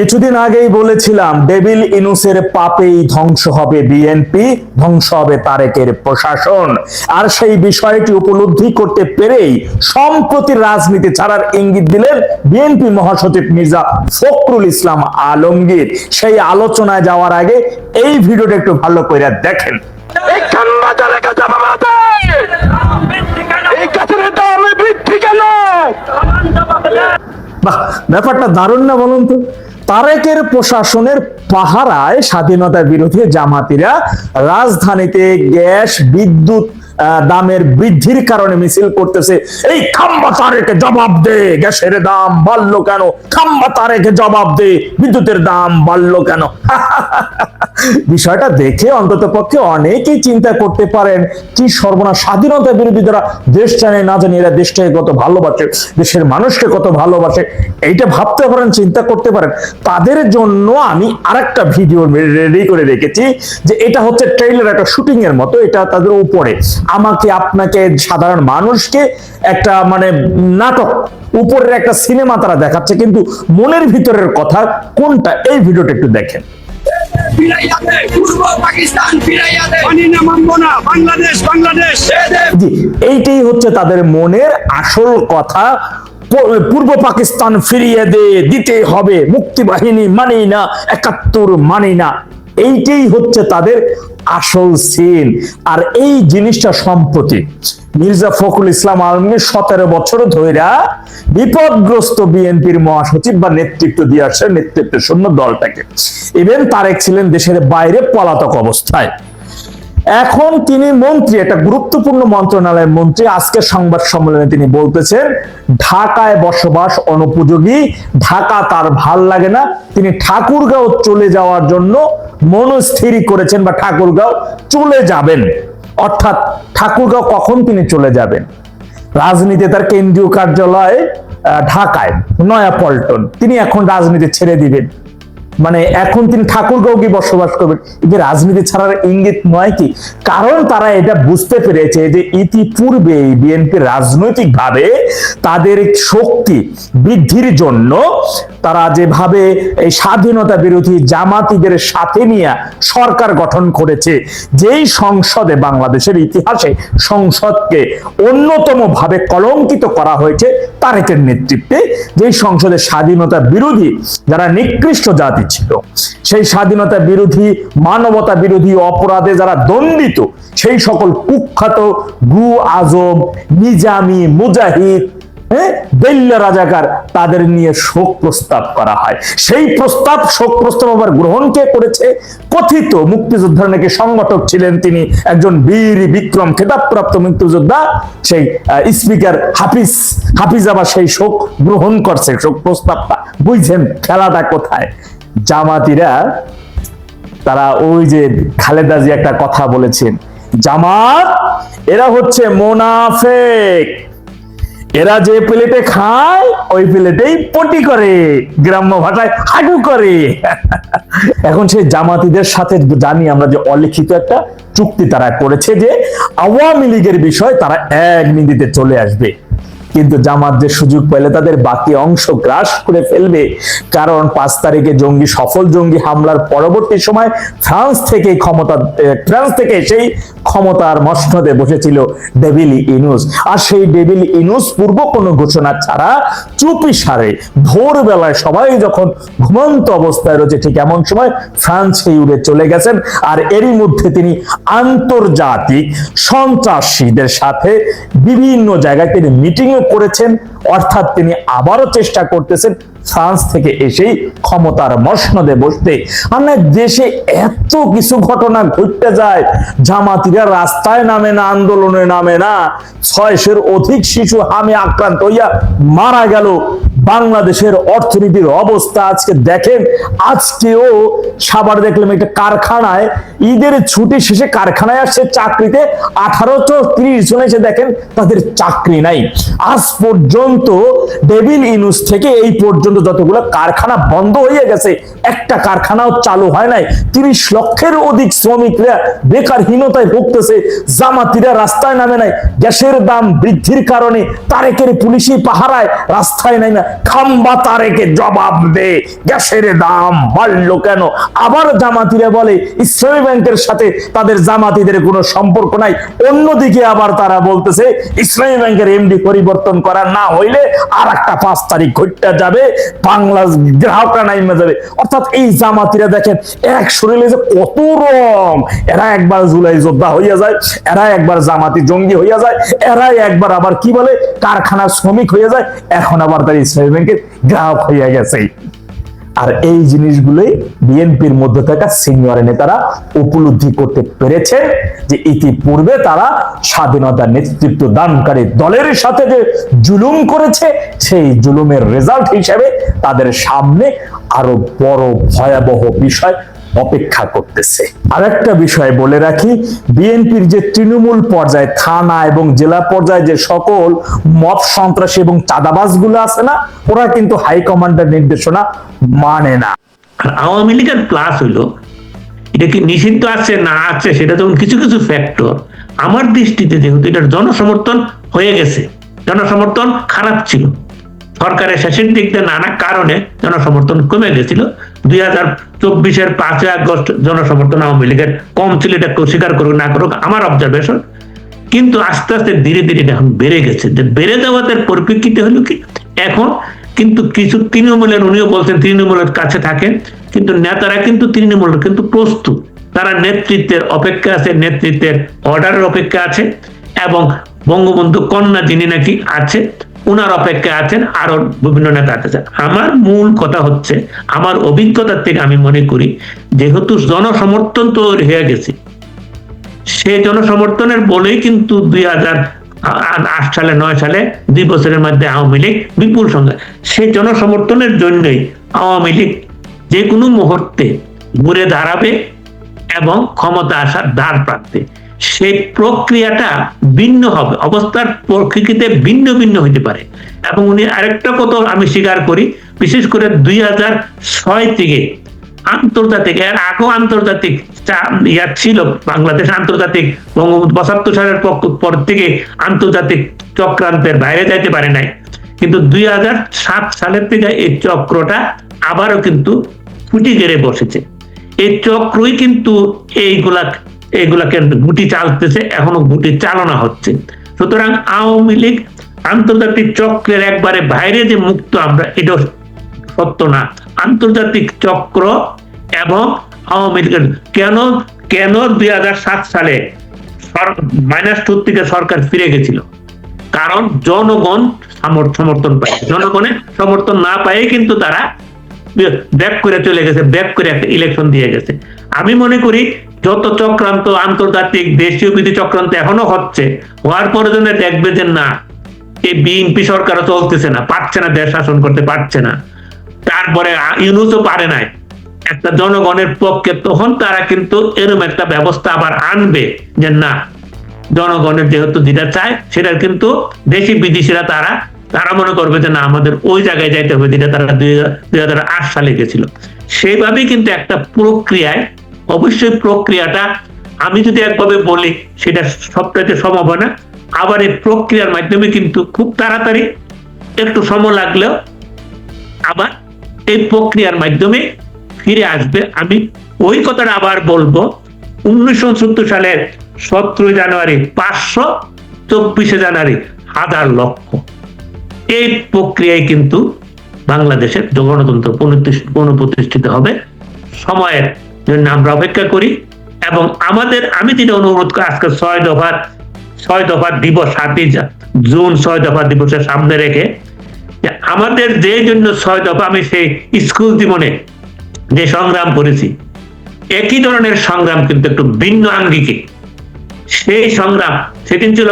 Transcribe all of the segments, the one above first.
কিছুদিন আগেই বলেছিলাম ডেভিল ইনুসের পাপেই ধ্বংস হবে বিএনপি, ধ্বংস হবে তারেকের প্রশাসন। আর সেই বিষয়টি উপলব্ধি করতে পেরেই সম্প্রতি রাজনীতি ছাড়ার ইঙ্গিত দিলেন বিএনপি মহাসচিব মির্জা ফখরুল ইসলাম আলমগীর। সেই আলোচনায় যাওয়ার আগে এই ভিডিওটা একটু ভালো করে দেখেন। ব্যাপারটা দারুণ না বলুন তো? তারেকের প্রশাসনের পাহারায় স্বাধীনতা বিরোধী জামাতিরা রাজধানীতে গ্যাস বিদ্যুৎ দামের বৃদ্ধির কারণে মিছিল করতেছে। এই খাম্বা তারেকে জবাব দে, গ্যাসের দাম বাড়লো কেন? খাম্বা তারেকে জবাব দে, বিদ্যুতের দাম বাড়লো কেন? বিষয়টা দেখে অন্তত পক্ষে অনেকেই চিন্তা করতে পারেন কি সর্বনাশ, স্বাধীনতা বিরোধী যারা দেশ জানে না জানি এরা দেশটাকে কত ভালোবাসে, দেশের মানুষকে কত ভালোবাসে, এইটা ভাবতে পারেন, চিন্তা করতে পারেন। তাদের জন্য আমি আরেকটা ভিডিও রেডি করে রেখেছি, যে এটা হচ্ছে ট্রেইলার, একটা শুটিং এর মতো। এটা তাদের উপরে আমাকে আপনাকে সাধারণ মানুষকে একটা মানে নাটক, উপরের একটা সিনেমা তারা দেখাচ্ছে, কিন্তু মনের ভিতরের কথা কোনটা, এই ভিডিওটা একটু দেখেন। এইটাই হচ্ছে তাদের মনের আসল কথা। পূর্ব পাকিস্তান ফিরিয়ে দিতে হবে, মুক্তিবাহিনী মানি না, ৭১ মানি না, এইটাই হচ্ছে তাদের আসল সিন। আর এই জিনিসটা সম্প্রতি মির্জা ফখরুল ইসলাম আলমগীর 17 বছর ধরে বিপদগ্রস্ত বিএনপির মহাসচিব বা নেতৃত্ব দিয়ে আসছে, নেতৃত্ব শূন্য দলটাকে। ইভেন তারেক ছিলেন দেশের বাইরে পলাতক অবস্থায়। এখন তিনি মন্ত্রী, একটা গুরুত্বপূর্ণ মন্ত্রণালয়ের মন্ত্রী। আজকে সংবাদ সম্মেলনে তিনি বলতেছেন ঢাকায় বসবাস অনুপযোগী, ঢাকা তার ভাল লাগে না। তিনি ঠাকুরগাঁও চলে যাওয়ার জন্য মনস্থির করেছেন বা ঠাকুরগাঁও চলে যাবেন। অর্থাৎ ঠাকুরগাঁও কখন তিনি চলে যাবেন? রাজনীতি তার কেন্দ্রীয় কার্যালয় ঢাকায়, নয়াপল্টন। তিনি এখন রাজনীতি ছেড়ে দিবেন, মানে এখন তিনি ঠাকুরগাঁও কি বসবাস করবেন? এটি রাজনীতি ছাড়ার ইঙ্গিত নয় কি? কারণ তারা এটা বুঝতে পেরেছে যে ইতিপূর্বে বিএনপি রাজনৈতিক ভাবে তাদের শক্তি বৃদ্ধির জন্য তারা যেভাবে এই স্বাধীনতা বিরোধী জামাতিদের সাথে নিয়ে সরকার গঠন করেছে, যেই সংসদে বাংলাদেশের ইতিহাসে সংসদকে অন্যতম ভাবে কলঙ্কিত করা হয়েছে তারেকের নেতৃত্বে, যেই সংসদে স্বাধীনতা বিরোধী যারা নিকৃষ্ট জাতি ছিল, সেই স্বাধীনতা বিরোধী মানবতা বিরোধী অপরাধে যারা দণ্ডিত, সেই সকল কুখ্যাত গু আজম, নিজামি, মুজাহিদ, বেল্লা রাজাকার, তাদের নিয়ে শোক প্রস্তাব করা হয়। সেই প্রস্তাব, শোক প্রস্তাব আবার গ্রহণ কে করেছে? কথিত মুক্তিযোদ্ধার নাকি সংগঠক ছিলেন তিনি, একজন বীর বিক্রম খেতাবপ্রাপ্ত মুক্তিযোদ্ধা, সেই স্পিকার হাফিজ আবার সেই শোক গ্রহণ করছে, শোক প্রস্তাবটা। বুঝছেন খেলাটা কোথায়? জামাতিরা তারা ওই যে খালেদা জি একটা কথা বলেছেন, জামাত এরা হচ্ছে মোনাফেক, এরা যে প্লেটে খায় ওই প্লেটেই পটি করে, গ্রাম্য ভাষায় হাগু করে। এখন সেই জামাতিদের সাথে জানি আমরা যে অলিখিত একটা চুক্তি তারা করেছে, যে আওয়ামী লীগের বিষয় তারা এক মিনিটে চলে আসবে, কিন্তু জামাত যে সুযোগ পেলে তাদের বাকি অংশ গ্রাস করে ফেলবে। কারণ 5 তারিখে সফল জঙ্গি হামলার পরবর্তী সময় ফ্রান্স থেকে সেই ক্ষমতার মসনদে বসেছিল ডেভিল ইনুস। আর সেই ডেভিল ইনুস পূর্ব কোনো ঘোষণা ছাড়া চুপিসারে ভোরবেলায় সবাই যখন ঘুমন্ত অবস্থায় রয়েছে, ঠিক এমন সময় ফ্রান্সে উড়ে চলে গেছেন। আর এরই মধ্যে তিনি আন্তর্জাতিক সন্ত্রাসীদের সাথে বিভিন্ন জায়গায় তিনি মিটিংও করেছেন। অর্থাৎ তিনি আবারও চেষ্টা করতেছেন ফ্রান্স থেকে এসেই ক্ষমতার মসনদে বসতে। আমরা দেশে এত কিছু ঘটনা ঘটতে যায়, জামাতিরা রাস্তায় নামে না, আন্দোলনে নামে না, 600-এর অধিক শিশু হামে আক্রান্ত হইয়া মারা গেল। বাংলাদেশের অর্থনীতির অবস্থা আজকে দেখেন, আজকেও সাভার দেখলাম একটা কারখানায় ঈদের ছুটি শেষে কারখানায় আসছে চাকরিতে 1830 জন এসে দেখেন তাদের চাকরি নাই। আজ পর্যন্ত ডেভিল ইনুস থেকে এই পর্যন্ত যতগুলো কারখানা বন্ধ হয়ে গেছে একটা কারখানাও চালু হয় নাই। 30 লক্ষের অধিক শ্রমিকরা বেকারহীনতায় ভুগতেছে, জামাতিরা রাস্তায় নামে নাই। গ্যাসের দাম বৃদ্ধির কারণে তারেকের পুলিশি পাহারায় রাস্তায় নামে খাম্বা তারেকে জবাব দে, গ্যাসের দাম বাড়লো কেন? আবার জামাতিরা বলে ইসলামী ব্যাংকের সাথে তাদের জামাতিদের কোনো সম্পর্ক নাই। অন্যদিকে আবার তারা বলতেছে ইসলামী ব্যাংকের এমডি পরিবর্তন করা না হইলে আর একটা 5 তারিখ ঘটতে যাবে, বাংলা গ্রাহকরা নাইমে যাবে। অর্থাৎ এই জামাতিরা দেখেন এক শরীরে যে কত রং, এরা একবার জুলাই যোদ্ধা হইয়া যায়, এরা একবার জামাতি জঙ্গি হইয়া যায়, এরা একবার আবার কি বলে কারখানার শ্রমিক হইয়া যায়, এখন আবার তার ইসলামী ব্যাংকের গ্রাহক হইয়া গেছে। আর এই জিনিসগুলোই বিএনপির মধ্যে থাকা সিনিয়র নেতারা উপলব্ধি করতে পেরেছেন যে ইতিপূর্বে তারা স্বাধীনতা নেতৃত্ব দানকারী দলের সাথে যে জুলুম করেছে, সেই জুলুমের রেজাল্ট হিসেবে তাদের সামনে আরো বড় ভয়াবহ বিষয় অপেক্ষা করতেছে। আরেকটা বিষয় বলে রাখি, বিএনপির যে তৃণমূল পর্যায়ে থানা এবং জেলা পর্যায়ে যে সকল মব সন্ত্রাসী এবং চাঁদাবাজগুলো আছে না, ওরা কিন্তু হাইকমান্ডের নির্দেশনা মানে না। আওয়ামী লীগের প্লাস হইলো এটা কি নিষিদ্ধ আছে না আছে সেটা যেমন কিছু কিছু ফ্যাক্টর, আমার দৃষ্টিতে যেহেতু এটার জনসমর্থন হয়ে গেছে, জনসমর্থন খারাপ ছিল, সরকারের শেষের দিক দিয়ে নানা কারণে জনসমর্থন কমে গেছিল। 2024-এর 5 আগস্ট জনসমর্থন আওয়ামী লীগের কম ছিল, এটা স্বীকার করুক না করুক আমার অবজারভেশন, কিন্তু আস্তে আস্তে ধীরে ধীরে এটা এখন বেড়ে গেছে। যে বেড়ে যাওয়ার পরিপ্রেক্ষিতে হলো কি, এখন কিন্তু কিছু তৃণমূলের, উনিও বলছেন তৃণমূলের কাছে থাকেন, কিন্তু নেতারা কিন্তু তৃণমূলের কিন্তু প্রস্তুত, তারা নেতৃত্বের অপেক্ষা আছে, নেতৃত্বের অর্ডারের অপেক্ষা আছে, এবং বঙ্গবন্ধু কন্যা যিনি নাকি আছে উনার অপেক্ষা আছেন, আরো বিভিন্ন নেতা আছে। আমার মূল কথা হচ্ছে, আমার অভিজ্ঞতার থেকে আমি মনে করি যেহেতু জনসমর্থন তৈরি হয়ে গেছে, সেই জনসমর্থনের বলেই কিন্তু 2008 সালে 9 সালে 2 বছরের মধ্যে আওয়ামী লীগ বিপুল সংখ্যা, সেই জনসমর্থনের জন্যই আওয়ামী লীগ যে কোনো মুহূর্তে ঘুরে দাঁড়াবে এবং ক্ষমতা আসার দ্বার প্রান্তে। সেই প্রক্রিয়াটা ভিন্ন হবে, অবস্থার প্রকৃতিতে ভিন্ন ভিন্ন হইতে পারে। এবং উনি আরেকটা কথা আমি স্বীকার করি, বিশেষ করে 2006 থেকে আন্তর্জাতিক, এর আগেও আন্তর্জাতিক ইয়া ছিল, বাংলাদেশ আন্তর্জাতিক বঙ্গবন্ধু 75 সালের পর থেকে আন্তর্জাতিক চক্রান্তের বাইরে যাইতে পারে নাই, কিন্তু 2007 সালের থেকে এই চক্রটা আবারও কিন্তু খুঁটি গেড়ে বসেছে। এই চক্রই কিন্তু এইগুলাকে গুটি চালতেছে, এখনো গুটি চালনা হচ্ছে। সুতরাং আওয়ামী লীগ আন্তর্জাতিক চক্রের একবারে বাইরে যে মুক্ত, আমরা এটা সত্য না। আন্তর্জাতিক চক্র এবং আওয়ামী লীগের কেন 2007 সালে -2 থেকে সরকার ফিরে গেছিল, কারণ জনগণ সমর্থন পায়, জনগণের সমর্থন না পায় কিন্তু তারা ব্যাক করে চলে গেছে, ব্যাক করে একটা ইলেকশন দিয়ে গেছে। আমি মনে করি যত চক্রান্ত আন্তর্জাতিক দেশীয় বিধি চক্রান্ত এখনো হচ্ছে, হওয়ার পরে দেখবে যে না, এই বিএনপি সরকারও চলতেছে না, পারছে না, দেশ শাসন করতে পারছে না, তারপরে ইউনূসও পারে নাই একটা জনগণের পক্ষে, তখন তারা কিন্তু এরকম একটা ব্যবস্থা আবার আনবে যে না, জনগণের যেহেতু যেটা চায় সেটা কিন্তু দেশি বিদেশিরা তারা মনে করবে যে না, আমাদের ওই জায়গায় যাইতে হবে যেটা তারা 2008 সালে গেছিল। সেইভাবেই কিন্তু একটা প্রক্রিয়ায়, অবশ্যই প্রক্রিয়াটা আমি যদি একভাবে বলি সেটা সবটাতে সম্ভব হয় না, আবার এই প্রক্রিয়ার মাধ্যমে কিন্তু খুব তাড়াতাড়ি, একটু সময় লাগলেও আবার এই প্রক্রিয়ার মাধ্যমে ফিরে আসবে। আমি ওই কথাটা আবার বলবো, 1970 সালের 17 জানুয়ারি 500, 24 জানুয়ারি 1000 লক্ষ, এই প্রক্রিয়ায় কিন্তু বাংলাদেশের গণতন্ত্র পুনঃপ্রতিষ্ঠিত হবে। সময়ের জন্য আমরা অপেক্ষা করি, এবং আমি যেটা অনুরোধ করি, আজকে 6 দফা দিবস, 7 জুন 6 দফা দিবসের সামনে রেখে, আমাদের যে জন্য 6 দফা, আমি সেই স্কুল জীবনে যে সংগ্রাম করেছি, একই ধরনের সংগ্রাম কিন্তু একটু ভিন্ন আঙ্গিকে, সেই সংগ্রাম সেদিন ছিল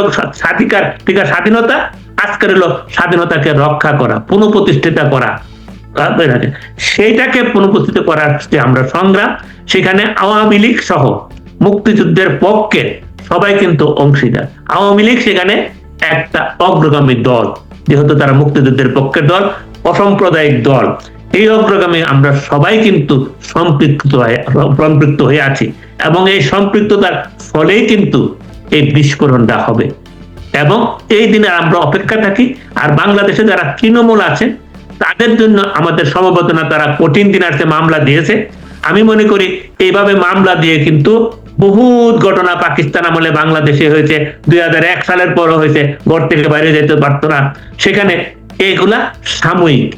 স্বাধীনতা, আজকের হলো স্বাধীনতাকে রক্ষা করা, পুনঃপ্রতিষ্ঠিত করা, সেইটাকে অনুপস্থিত করার যে আমরা সংগ্রাম, সেখানে আওয়ামী লীগ সহ মুক্তিযুদ্ধের পক্ষে সবাই কিন্তু অংশীদার। আওয়ামী লীগ সেখানে একটা অগ্রগামী দল, যেহেতু তারা মুক্তিযুদ্ধের পক্ষের দল, অসাম্প্রদায়িক দল, এই অগ্রগামী আমরা সবাই কিন্তু সম্পৃক্ত হয়ে আছি, এবং এই সম্পৃক্ততার ফলেই কিন্তু এই বিস্ফোরণটা হবে। এবং এই দিনে আমরা অপেক্ষা থাকি। আর বাংলাদেশে যারা তৃণমূল আছে তাদের জন্য আমাদের সমবেদনা, তারা কঠিন দিন আসছে, মামলা দিয়েছে। আমি মনে করি এইভাবে মামলা দিয়ে কিন্তু বহুত ঘটনা পাকিস্তান আমলে বাংলাদেশে হয়েছে, 2001 সালের পরও হয়েছে, ঘর থেকে বাইরে যেতে পারতো না। সেখানে এগুলা সাময়িক,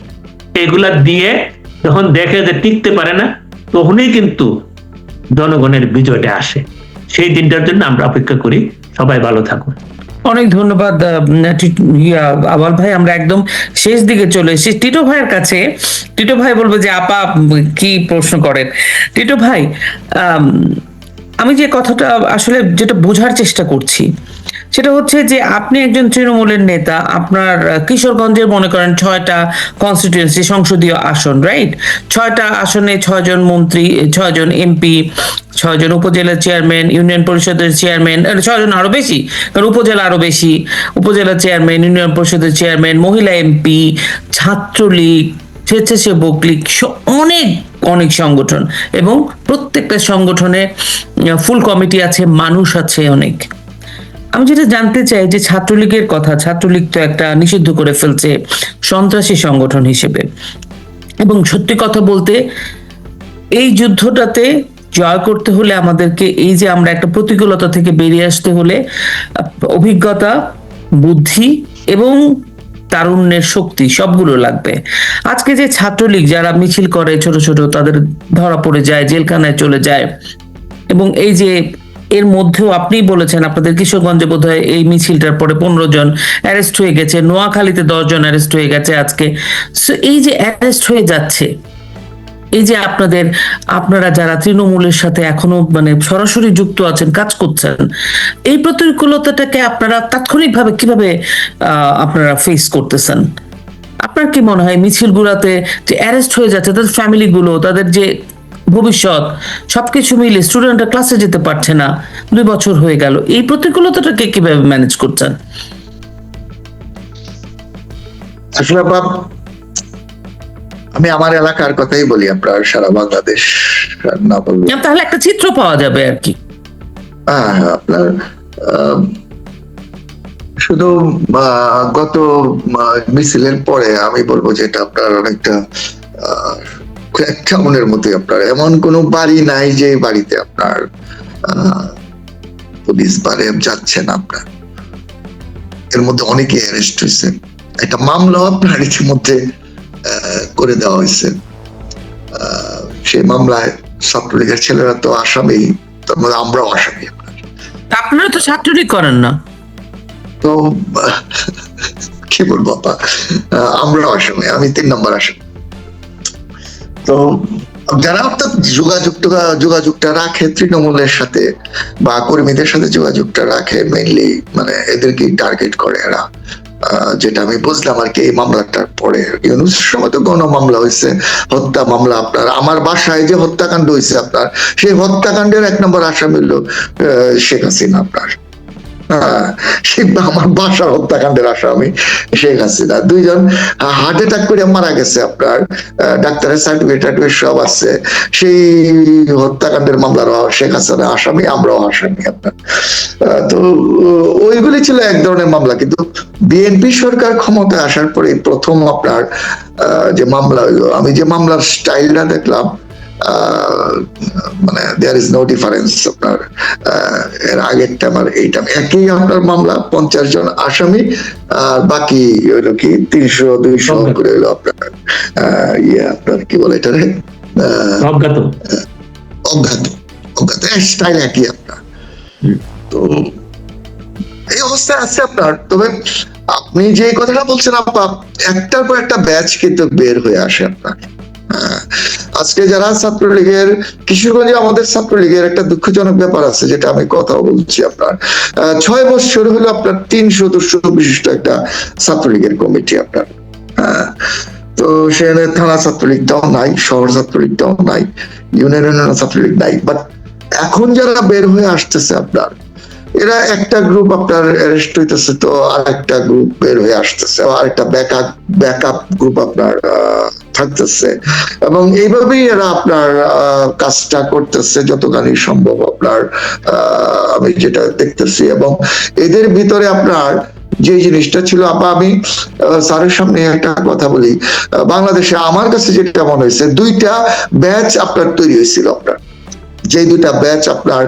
এগুলা দিয়ে যখন দেখে যে টিকতে পারে না, তখনই কিন্তু জনগণের বিজয়টা আসে। সেই দিনটার জন্য আমরা অপেক্ষা করি। সবাই ভালো থাকুন। অনেক ধন্যবাদ আবাল ভাই। আমরা একদম শেষ দিকে চলে এসেছি টিটো ভাইয়ের কাছে। টিটো ভাই বলবো যে আপা কি প্রশ্ন করেন। টিটো ভাই, আমি যে কথাটা আসলে যেটা বোঝার চেষ্টা করছি সেটা হচ্ছে যে আপনি একজন তৃণমূলের নেতা, আপনার কিশোরগঞ্জের মনে করেন 6টা কনস্টিটিউয়েন্সি সংসদীয় আসন, রাইট? 6টা আসনে 6 জন মন্ত্রী, 6 জন এমপি, 6 জন উপজেলা চেয়ারম্যান, ইউনিয়ন পরিষদের চেয়ারম্যান, 6 জন আরো বেশি, কারণ উপজেলা আরো বেশি, উপজেলা চেয়ারম্যান, ইউনিয়ন পরিষদের চেয়ারম্যান, মহিলা এমপি, ছাত্রলীগ, স্বেচ্ছাসেবক লীগ, অনেক অনেক সংগঠন, এবং প্রত্যেকটা সংগঠনে ফুল কমিটি আছে, মানুষ আছে অনেক। আমি যেটা জানতে চাই যে ছাত্রলীগের কথা, ছাত্রলীগ তো একটা নিষিদ্ধ করে ফেলছে সন্ত্রাসী সংগঠন হিসেবে, এবং সত্যি কথা বলতে এই যুদ্ধটাতে জয় করতে হলে আমাদেরকে, এই যে আমরা একটা প্রতিকূলতা থেকে বেরিয়ে আসতে হলে অভিজ্ঞতা, বুদ্ধি এবং তারুণ্যের শক্তি সবগুলো লাগবে। আজকে যে ছাত্রলীগ যারা মিছিল করে ছোট ছোট, তাদের ধরা পড়ে যায়, জেলখানায় চলে যায়, এবং এই যে এর মধ্যেও আপনি বলেছেন আপনাদের কিশোরগঞ্জে বোধহয় এই মিছিলটার পরে 15 জন অ্যারেস্ট হয়ে গেছে, নোয়াখালীতে 10 জন অ্যারেস্ট হয়ে গেছে আজকে। সো এই যে অ্যারেস্ট হয়ে যাচ্ছে, এই যে আপনারা যারা তৃণমূলের সাথে এখনো মানে সরাসরি যুক্ত আছেন, কাজ করছেন, এই প্রতিকূলতাটাকে আপনারা তাৎক্ষণিকভাবে কিভাবে আপনারা ফেস করতেছেন? আপনার কি মনে হয় মিছিলগুলোতে যে অ্যারেস্ট হয়ে যাচ্ছে, তাদের ফ্যামিলিগুলো, তাদের যে ভবিষ্যৎ, সবকিছু মিলে স্টুডেন্টরা ক্লাসে যেতে পারছে না, 2 বছর হয়ে গেল, এই প্রতিকূলতাটাকে কিভাবে ম্যানেজ করছেন? আসলে আমি আমার এলাকার কথাই বলি, আপনার সারা বাংলাদেশ না বলবো, তাহলে একটা চিত্র পাওয়া যাবে আর কি। আপনার শুধু গত মিছিলের পরে আমি বলবো যে এটা আপনার অনেকটা টাউনের মতো, আপনার এমন কোনো বাড়ি নাই যে বাড়িতে আপনার পুলিশ বারে যাচ্ছে না। আপনার এর মধ্যে অনেকে অ্যারেস্ট হয়েছে, একটা মামলা আপনার ইতিমধ্যে করে দেওয়া হয়েছে। সেই মামলায় ছাত্রলীগের ছেলেরা তো আসামি, তার মধ্যে আমরাও আসামি। আপনারা তো ছাত্রলীগ করেন না, তো কি বলবো আপা, আমরাও আসামি, আমি 3 নম্বর আসামি। তো যারা অর্থাৎ যোগাযোগটা রাখে তৃণমূলের সাথে বা কর্মীদের সাথে যোগাযোগটা রাখে, মেইনলি মানে এদেরকে টার্গেট করে এরা, যেটা আমি বুঝলাম আর কি এই মামলাটার পরে। ইউনূসের সময় তো গণ মামলা হয়েছে, হত্যা মামলা। আপনার আমার বাসায় যে হত্যাকাণ্ড হয়েছে, আপনার সেই হত্যাকাণ্ডের 1 নম্বর আসামি হলো শেখ হাসিনা। আপনার আমার বাসার হত্যাকাণ্ডের আসামি শেখ হাসিনা। 2 জন হার্ট অ্যাটাক করে মারা গেছে, আপনার ডাক্তারের সার্টিফিকেট সব আছে। সেই হত্যাকাণ্ডের মামলার শেখ হাসিনা আসামি, আমরাও আসামি। আপনার তো ওইগুলি ছিল এক ধরনের মামলা। কিন্তু বিএনপি সরকার ক্ষমতায় আসার পরে প্রথম আপনার যে মামলা হইলো, আমি যে মামলার স্টাইলটা দেখলাম, মানে দেয়ার ইজ নো ডিফারেন্স। আপনার এর আগেরটা আমার এইটা একই আপনার মামলা, 50 জন আসামি, আর বাকি হইলো কি 300-200 করে হইলো আপনার আপনার কি বলে এটা, অজ্ঞাত স্টাইল একই আপনার। তো এই অবস্থায় আছে আপনার। তবে আপনি যে কথাটা বলছেন আপা, একটার পর একটা ব্যাচ কিন্তু বের হয়ে আসে আপনার। আজকে যারা ছাত্রলীগের, কিশোরগঞ্জে আমাদের ছাত্রলীগের একটা দুঃখজনক ব্যাপার আছে, যেটা আমি কথা বলছি। আপনার 6 বছর হলো আপনার 3 সদস্য বিশিষ্ট একটা ছাত্রলীগের কমিটি। আপনার তো তো সেখানে থানা ছাত্রলীগটাও নাই, শহর ছাত্রলীগটাও নাই, ইউনিয়ন ছাত্রলীগ নাই। বাট এখন যারা বের হয়ে আসতেছে আপনার, এরা একটা গ্রুপ আপনার অ্যারেস্ট হইতেছে, তো আরেকটা গ্রুপ বের হয়ে আসতেছে, আরেকটা ব্যাকআপ গ্রুপ আপনার থাকতেছে, এবং এইভাবেই এরা আপনার কাজটা করতেছে যতখানি সম্ভব আপনার, আমি যেটা দেখতেছি। এবং এদের ভিতরে আপনার যে জিনিসটা ছিল, আপা আমি স্যারের সামনে একটা কথা বলি, বাংলাদেশে আমার কাছে যেটা মনে হয়েছে, দুইটা ব্যাচ আপনার তৈরি হয়েছিল আপনার, যে দুটা ব্যাচ আপনার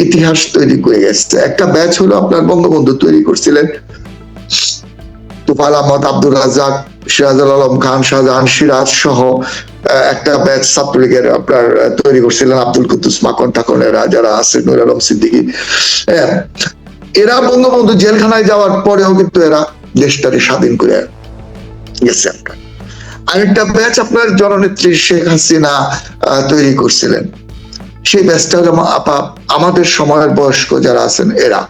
ইতিহাস তৈরি করে গেছে। একটা ব্যাচ হলো আপনার বঙ্গবন্ধু তৈরি করছিলেন, তোফায়েল আহমদ, আব্দুর রাজ্জাক, সিরাজুল আলম খান, শাহজাহান সিরাজ সহ একটা ব্যাচ ছাত্রলীগের আপনার তৈরি করছিলেন, আব্দুল কুদ্দুস মাখন টাখন এরা যারা আছে, নূর আলম সিদ্দিকী। এরা বঙ্গবন্ধু জেলখানায় যাওয়ার পরেও কিন্তু এরা দেশটাকে স্বাধীন করে গেছে আপনার। আরেকটা ব্যাচ আপনার জননেত্রী শেখ হাসিনা তৈরি করছিলেন, সেই ব্যাচটা হলো আমাদের সময়ের বয়স্ক যারা আছেন এরা।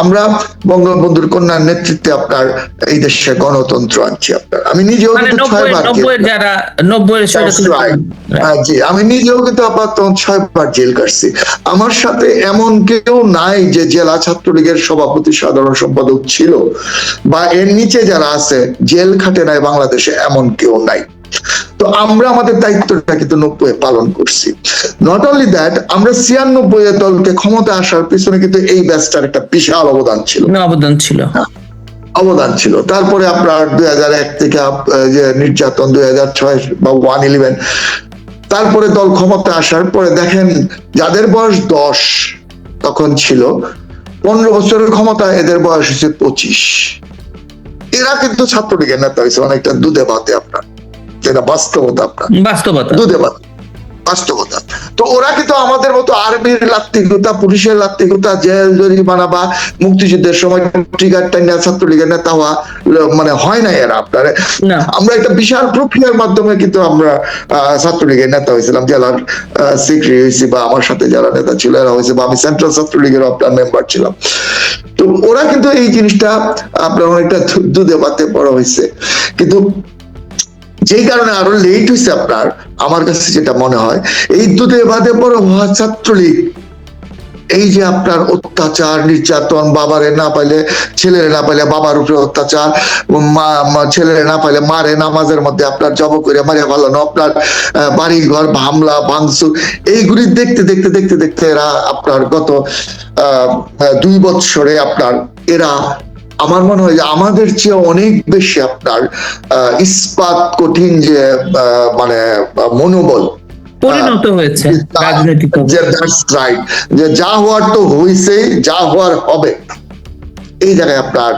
আমরা বঙ্গবন্ধুর কন্যার নেতৃত্বে আপনার এই দেশে গণতন্ত্র আনছি আপনার। আমি নিজেও কিন্তু 6 বার জি, আমি নিজেও কিন্তু আপাতত 6 বার জেল কাটছি। আমার সাথে এমন কেউ নাই যে জেলা ছাত্রলীগের সভাপতি সাধারণ সম্পাদক ছিল বা এর নিচে যারা আছে জেল খাটে নাই বাংলাদেশে, এমন কেউ নাই। তো আমরা আমাদের দায়িত্বটা কিন্তু 90 পালন করছি। নট অনলি দ্যাট, আমরা 96 দলকে ক্ষমতা আসার পিছনে কিন্তু এই ব্যাচটার একটা বিশাল অবদান ছিল। তারপরে আপনার 2001 থেকে যে নির্যাতন, 2006 বা 111, তারপরে দল ক্ষমতা আসার পরে দেখেন যাদের বয়স 10 তখন ছিল, 15 বছরের ক্ষমতা, এদের বয়স হচ্ছে 25। এরা কিন্তু ছাত্রলীগের নেতা হয়েছে অনেকটা দুধে ভাতে আপনার, যেটা বাস্তবতা, তো ওরা কিন্তু আমাদের মতো আর্মির লাত্তিগুতা, পুলিশের লাত্তিগুতা, জেল জরিমানা বা মুক্তিযুদ্ধের সময় ট্রিগার টাইনা ছাত্রলীগের নেতা হওয়া মানে হয় না এরা আপনার। আমরা একটা বিশাল প্রক্রিয়ার মাধ্যমে কিন্তু আমরা ছাত্রলীগের নেতা হয়েছিলাম, জেলার সেক্রেটারি হয়েছি, বা আমার সাথে যারা নেতা ছিল এরা হয়েছে, বা আমি সেন্ট্রাল ছাত্রলীগের আপনার মেম্বার ছিলাম। তো ওরা কিন্তু এই জিনিসটা আপনার অনেকটা দুধে ভাতে বড় হয়েছে, কিন্তু যেই কারণে আরো লেট হয়েছে আপনার, আমার কাছে যেটা মনে হয়, এই দুধে ভাতে বড় হওয়া ছাত্রলীগ, এই যে আপনার অত্যাচার নির্যাতন, বাবারে না পাইলে ছেলেরে না পাইলে বাবার উপরে অত্যাচার, ছেলেরে না পাইলে মারে, নামাজের মধ্যে আপনার জব করে মারে ভালো, আপনার বাড়ি ঘর হামলা ভাঙচুর, এইগুলি দেখতে দেখতে দেখতে দেখতে এরা আপনার গত 2 বছরে আপনার এরা আমার মনে হয় যে আমাদের চেয়ে অনেক বেশি আপনার ইস্পাত কঠিন যে মানে মনোবল পরিণত হয়েছে রাজনৈতিক, যে যা হওয়ার তো হয়েছে, যা হওয়ার হবে। এই জায়গায় আপনার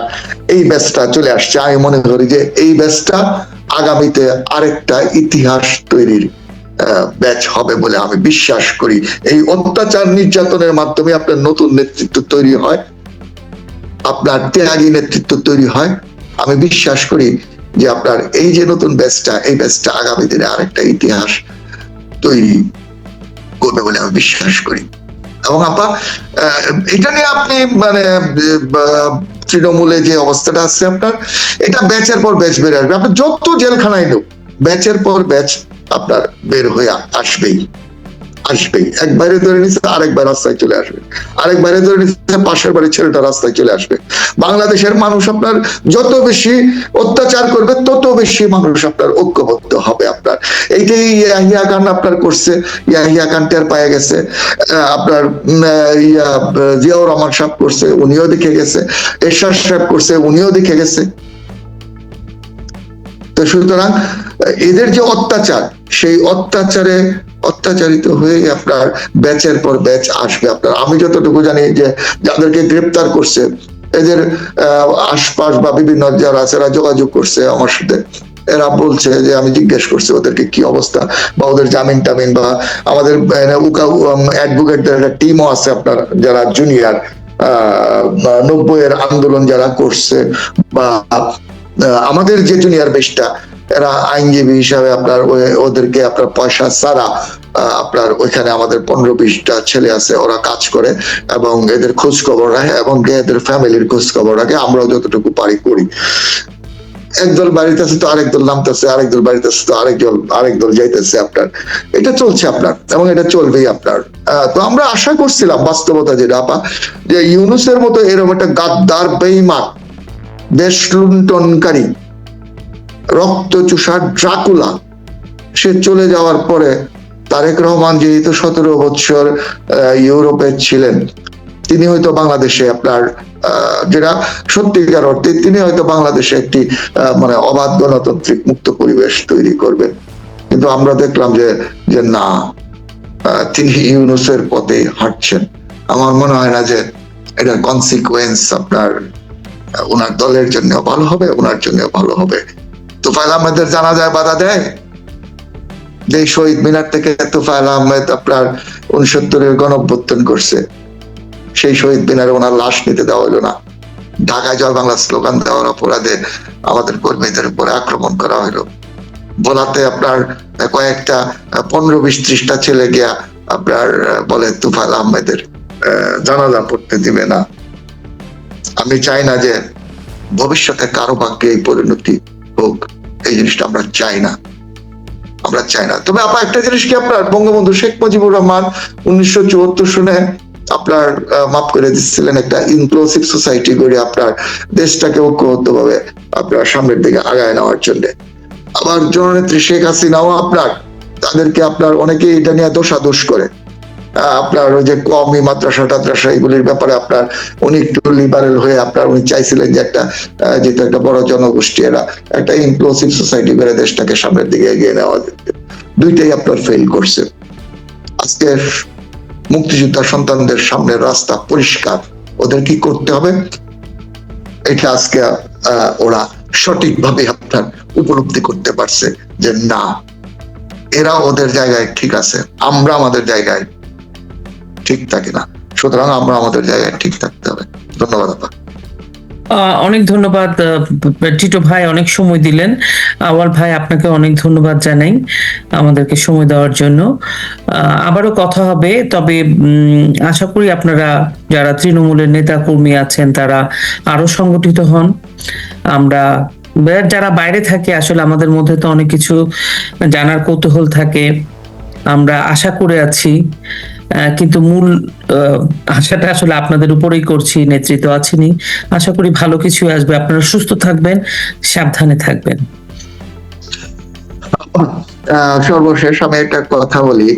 এই ব্যাচটা চলে আসছে। আমি মনে করি যে এই ব্যাচটা আগামীতে আরেকটা ইতিহাস তৈরির ব্যাচ হবে বলে আমি বিশ্বাস করি। এই অত্যাচার নির্যাতনের মাধ্যমে আপনার নতুন নেতৃত্ব তৈরি হয়, আপনার ত্যাগী নেতৃত্ব তৈরি হয়। আমি বিশ্বাস করি যে আপনার এই যে নতুন ব্যাচটা, এই ব্যাচটা আগামী দিনে আরেকটা ইতিহাস তৈরি করবে বলে আমি বিশ্বাস করি। এবং আপা এটা নিয়ে আপনি মানে তৃণমূলে যে অবস্থাটা আছে আপনার, এটা ব্যাচের পর ব্যাচ বের আসবে। আপনি যত জেলখানায় ঢুক, ব্যাচের পর ব্যাচ আপনার বের হয়ে আসবেই। একবারে ধরে নিচ্ছে, আরেকবার রাস্তায় চলে আসবে, আরেকবারে ধরে নিচ্ছে, পাশের বাড়ির ছেলেটা রাস্তায় চলে আসবে। বাংলাদেশের মানুষ আপনার যত বেশি অত্যাচার করবে, তত বেশি মানুষ আপনার ঐক্যবদ্ধ হবে আপনার। এইটাই ইয়াহিয়া খান আপনার করছে, ইয়াহিয়া খান টের পায়ে গেছে, আপনার জিয়াউর রহমান সাহেব করছে, উনিও দেখে গেছে, এরশাদ সাহেব করছে, উনিও দেখে গেছে। তো সুতরাং এদের যে অত্যাচার, সেই অত্যাচারিত হয়ে আপনার ব্যাচের পর ব্যাচ আসবে আপনার। আমি যতটুকু জানি যে যাদেরকে গ্রেপ্তার করছে, এদের আশপাশ বা বিভিন্ন যারা আছে এরা যোগাযোগ করছে আমার সাথে, এরা বলছে যে আমি জিজ্ঞেস করছি ওদেরকে কি অবস্থা, বা ওদের জামিন টামিন, বা আমাদের অ্যাডভোকেটদের একটা টিমও আছে আপনার, যারা জুনিয়র 90 আন্দোলন যারা করছে, বা আমাদের যে জুনিয়র বেশটা, এরা আইনজীবী হিসাবে আপনার ওদেরকে আপনার পয়সা ছাড়া আপনার ওইখানে আমাদের 15-20টা ছেলে আছে, ওরা কাজ করে এবং এদের খোঁজ খবর রাখে এবং এদের ফ্যামিলির খোঁজ খবর রাখে। আমরাও যতটুকু পারি করি। একদল বাড়িতে আছে তো আরেক দল নামতেছে, আরেক দল বাড়িতে আছে তো আরেক দল যাইতেছে আপনার। এটা চলছে আপনার, এবং এটা চলবেই আপনার। তো আমরা আশা করছিলাম বাস্তবতা যেটা আপা, যে ইউনূসের মতো এরকম একটা গাদ্দার, বেঈমান, দেশ লুণ্ঠনকারী, রক্তচোষা ড্রাকুলা সে চলে যাওয়ার পরে তারেক রহমান যেহেতু 17 বছর ইউরোপে ছিলেন, তিনি হয়তো বাংলাদেশে আপনার যেটা সত্যিকার অর্থে তিনি হয়তো বাংলাদেশে একটি মানে অবাধ গণতান্ত্রিক মুক্ত পরিবেশ তৈরি করবেন। কিন্তু আমরা দেখলাম যে না, তিনি ইউনূসের পথে হাঁটছেন। আমার মনে হয় না যে এটার কনসিকুয়েন্স আপনার ওনার দলের জন্য ভালো হবে, ওনার জন্য ভালো হবে। তোফায়েল আহমেদের জানাজায় বাধা দেয়, যে শহীদ মিনার থেকে তোফায়েল আহমেদ আপনার 69-এর গণঅভ্যুত্থান করছে, সেই শহীদ মিনারে ওনার লাশ নিতে দেওয়া হলো না। ঢাকায় জয় বাংলা স্লোগান দেওয়ার অপরাধে আমাদের কর্মীদের উপরে আক্রমণ করা হলো। ভোলাতে আপনার কয়েকটা 15-20-30টা ছেলে গিয়া আপনার বলে তোফায়েল আহমেদের জানাজা পড়তে দিবে না। আমি চাই না যে ভবিষ্যতে কারো ভাগ্যে এই পরিণতি হোক, এই জিনিসটা আমরা চাই না, আমরা চাই না। তবে আপা একটা জিনিস কি, আপনার বঙ্গবন্ধু শেখ মুজিবুর রহমান 1974 সনে আপনার মাফ করে দিচ্ছিলেন একটা ইনক্লুসিভ সোসাইটি করে আপনার দেশটাকে ঐক্যবদ্ধভাবে আপনার সামনের দিকে আগায় নেওয়ার জন্য। আবার জননেত্রী শেখ হাসিনাও আপনার তাদেরকে আপনার অনেকে এটা নিয়ে দোষাদোষ করে, আপনার ওই যে কওমি মাদ্রাসা টাদ্রাসা এগুলির ব্যাপারে আপনার উনি একটু লিবারেল হয়ে আপনার উনি চাইছিলেন যে একটা যেহেতু একটা বড় জনগোষ্ঠী, এরা একটা ইনক্লুসিভ সোসাইটি করে দেশটাকে সামনের দিকে এগিয়ে নেওয়া যেত। দুইটাই আপনার ফেল করছে। আজকে মুক্তিযোদ্ধা সন্তানদের সামনের রাস্তা পরিষ্কার, ওদের কি করতে হবে এটা আজকে ওরা সঠিকভাবে আপনার উপলব্ধি করতে পারছে যে না, এরা ওদের জায়গায় ঠিক আছে, আমরা আমাদের জায়গায় ঠিক থাকি না, সুতরাং আমরা আমাদের জায়গায় ঠিক থাকতে হবে। ধন্যবাদ আপা। অনেক ধন্যবাদ টিটো ভাই, অনেক সময় দিলেন। আওয়াল ভাই আপনাকে অনেক ধন্যবাদ জানাই আমাদেরকে সময় দেওয়ার জন্য। আবারও কথা হবে, তবে আশা করি আপনারা যারা তৃণমূলের নেতা কর্মী আছেন তারা আরো সংগঠিত হন। আমরা যারা বাইরে থাকি আসলে আমাদের মধ্যে তো অনেক কিছু জানার কৌতূহল থাকে, আমরা আশা করে আছি, কিন্তু মূল আশাটা আসলে আপনাদের উপরেই করছি, নেতৃত্ব আছেনি। আশা করি ভালো কিছু আসবে। আপনারা সুস্থ থাকবেন, সাবধানে থাকবেন। সর্বশেষ আমি একটা কথা বলি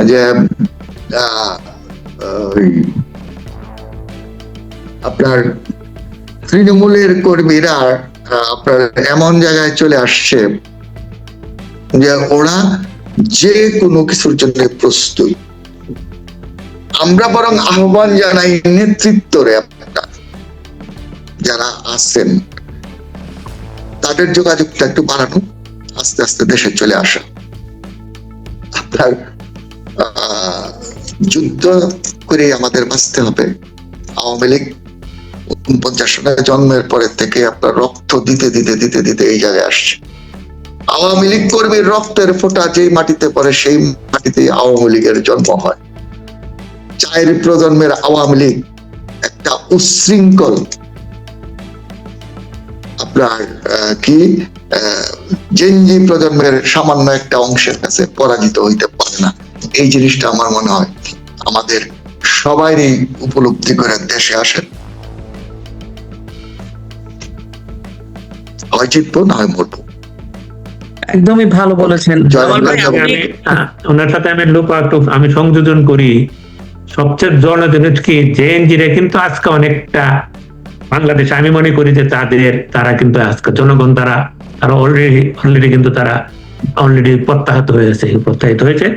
যে আপনার তৃণমূলের কর্মীরা আপনার এমন জায়গায় চলে আসছে যে ওরা যে কোনো কিছুর জন্য প্রস্তুত। আমরা বরং আহ্বান জানাই নেতৃত্বরে, আপনারা যারা আছেন তাদের যোগাযোগটা একটু বাড়ানো, আস্তে আস্তে দেশে চলে আসা। আপনার যুদ্ধ করে আমাদের বাঁচতে হবে। আওয়ামী লীগ 49 সালে জন্মের পরের থেকে আপনার রক্ত দিতে দিতে দিতে দিতে এই জায়গায় আসছে। আওয়ামী লীগ কর্মীর রক্তের ফোঁটা যেই মাটিতে পড়ে সেই মাটিতেই আওয়ামী লীগের জন্ম হয়। 4 প্রজন্মের আওয়ামী লীগ একটা উচ্ছৃঙ্খল আপনার কি জেনজি প্রজন্মের সামান্য একটা অংশের কাছে পরাজিত হইতে পারে না। এই জিনিসটা আমার মনে হয় আমাদের সবারই উপলব্ধি করে দেশে আসেন, হয় জিতবো না হয় মরবো। একদমই ভালো বলেছেন। ওনার সাথে আমি সংযোজন করি, সবচেয়ে জনজনের কি জেএনজিরা কিন্তু আজকে অনেকটা বাংলাদেশে আমি মনে করি যে তারা কিন্তু আজকে জনগণ তারা অলরেডি কিন্তু তারা অলরেডি প্রত্যাহত হয়েছে।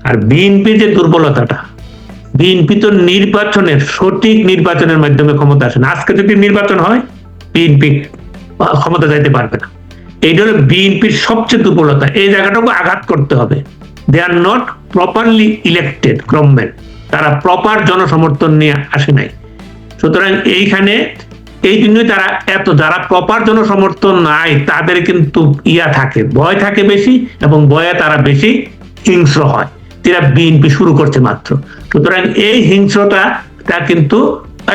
আর বিএনপির যে দুর্বলতাটা, বিএনপি তো সঠিক নির্বাচনের মাধ্যমে ক্ষমতা আসে না। আজকে যদি নির্বাচন হয় বিএনপি ক্ষমতা যাইতে পারবে না। এইটা হলো বিএনপির সবচেয়ে দুর্বলতা। এই জায়গাটাকে আঘাত করতে হবে। They are not properly elected government, তারা প্রপার জনসমর্থন নিয়ে আসে নাই। সুতরাং এইখানে এই জন্যই তারা যারা প্রপার জনসমর্থন নাই তাদের কিন্তু থাকে, ভয় থাকে বেশি, এবং ভয়ে তারা বেশি হিংস্র হয়। তারা বিএনপি শুরু করছে মাত্র। সুতরাং এই হিংস্রতা কিন্তু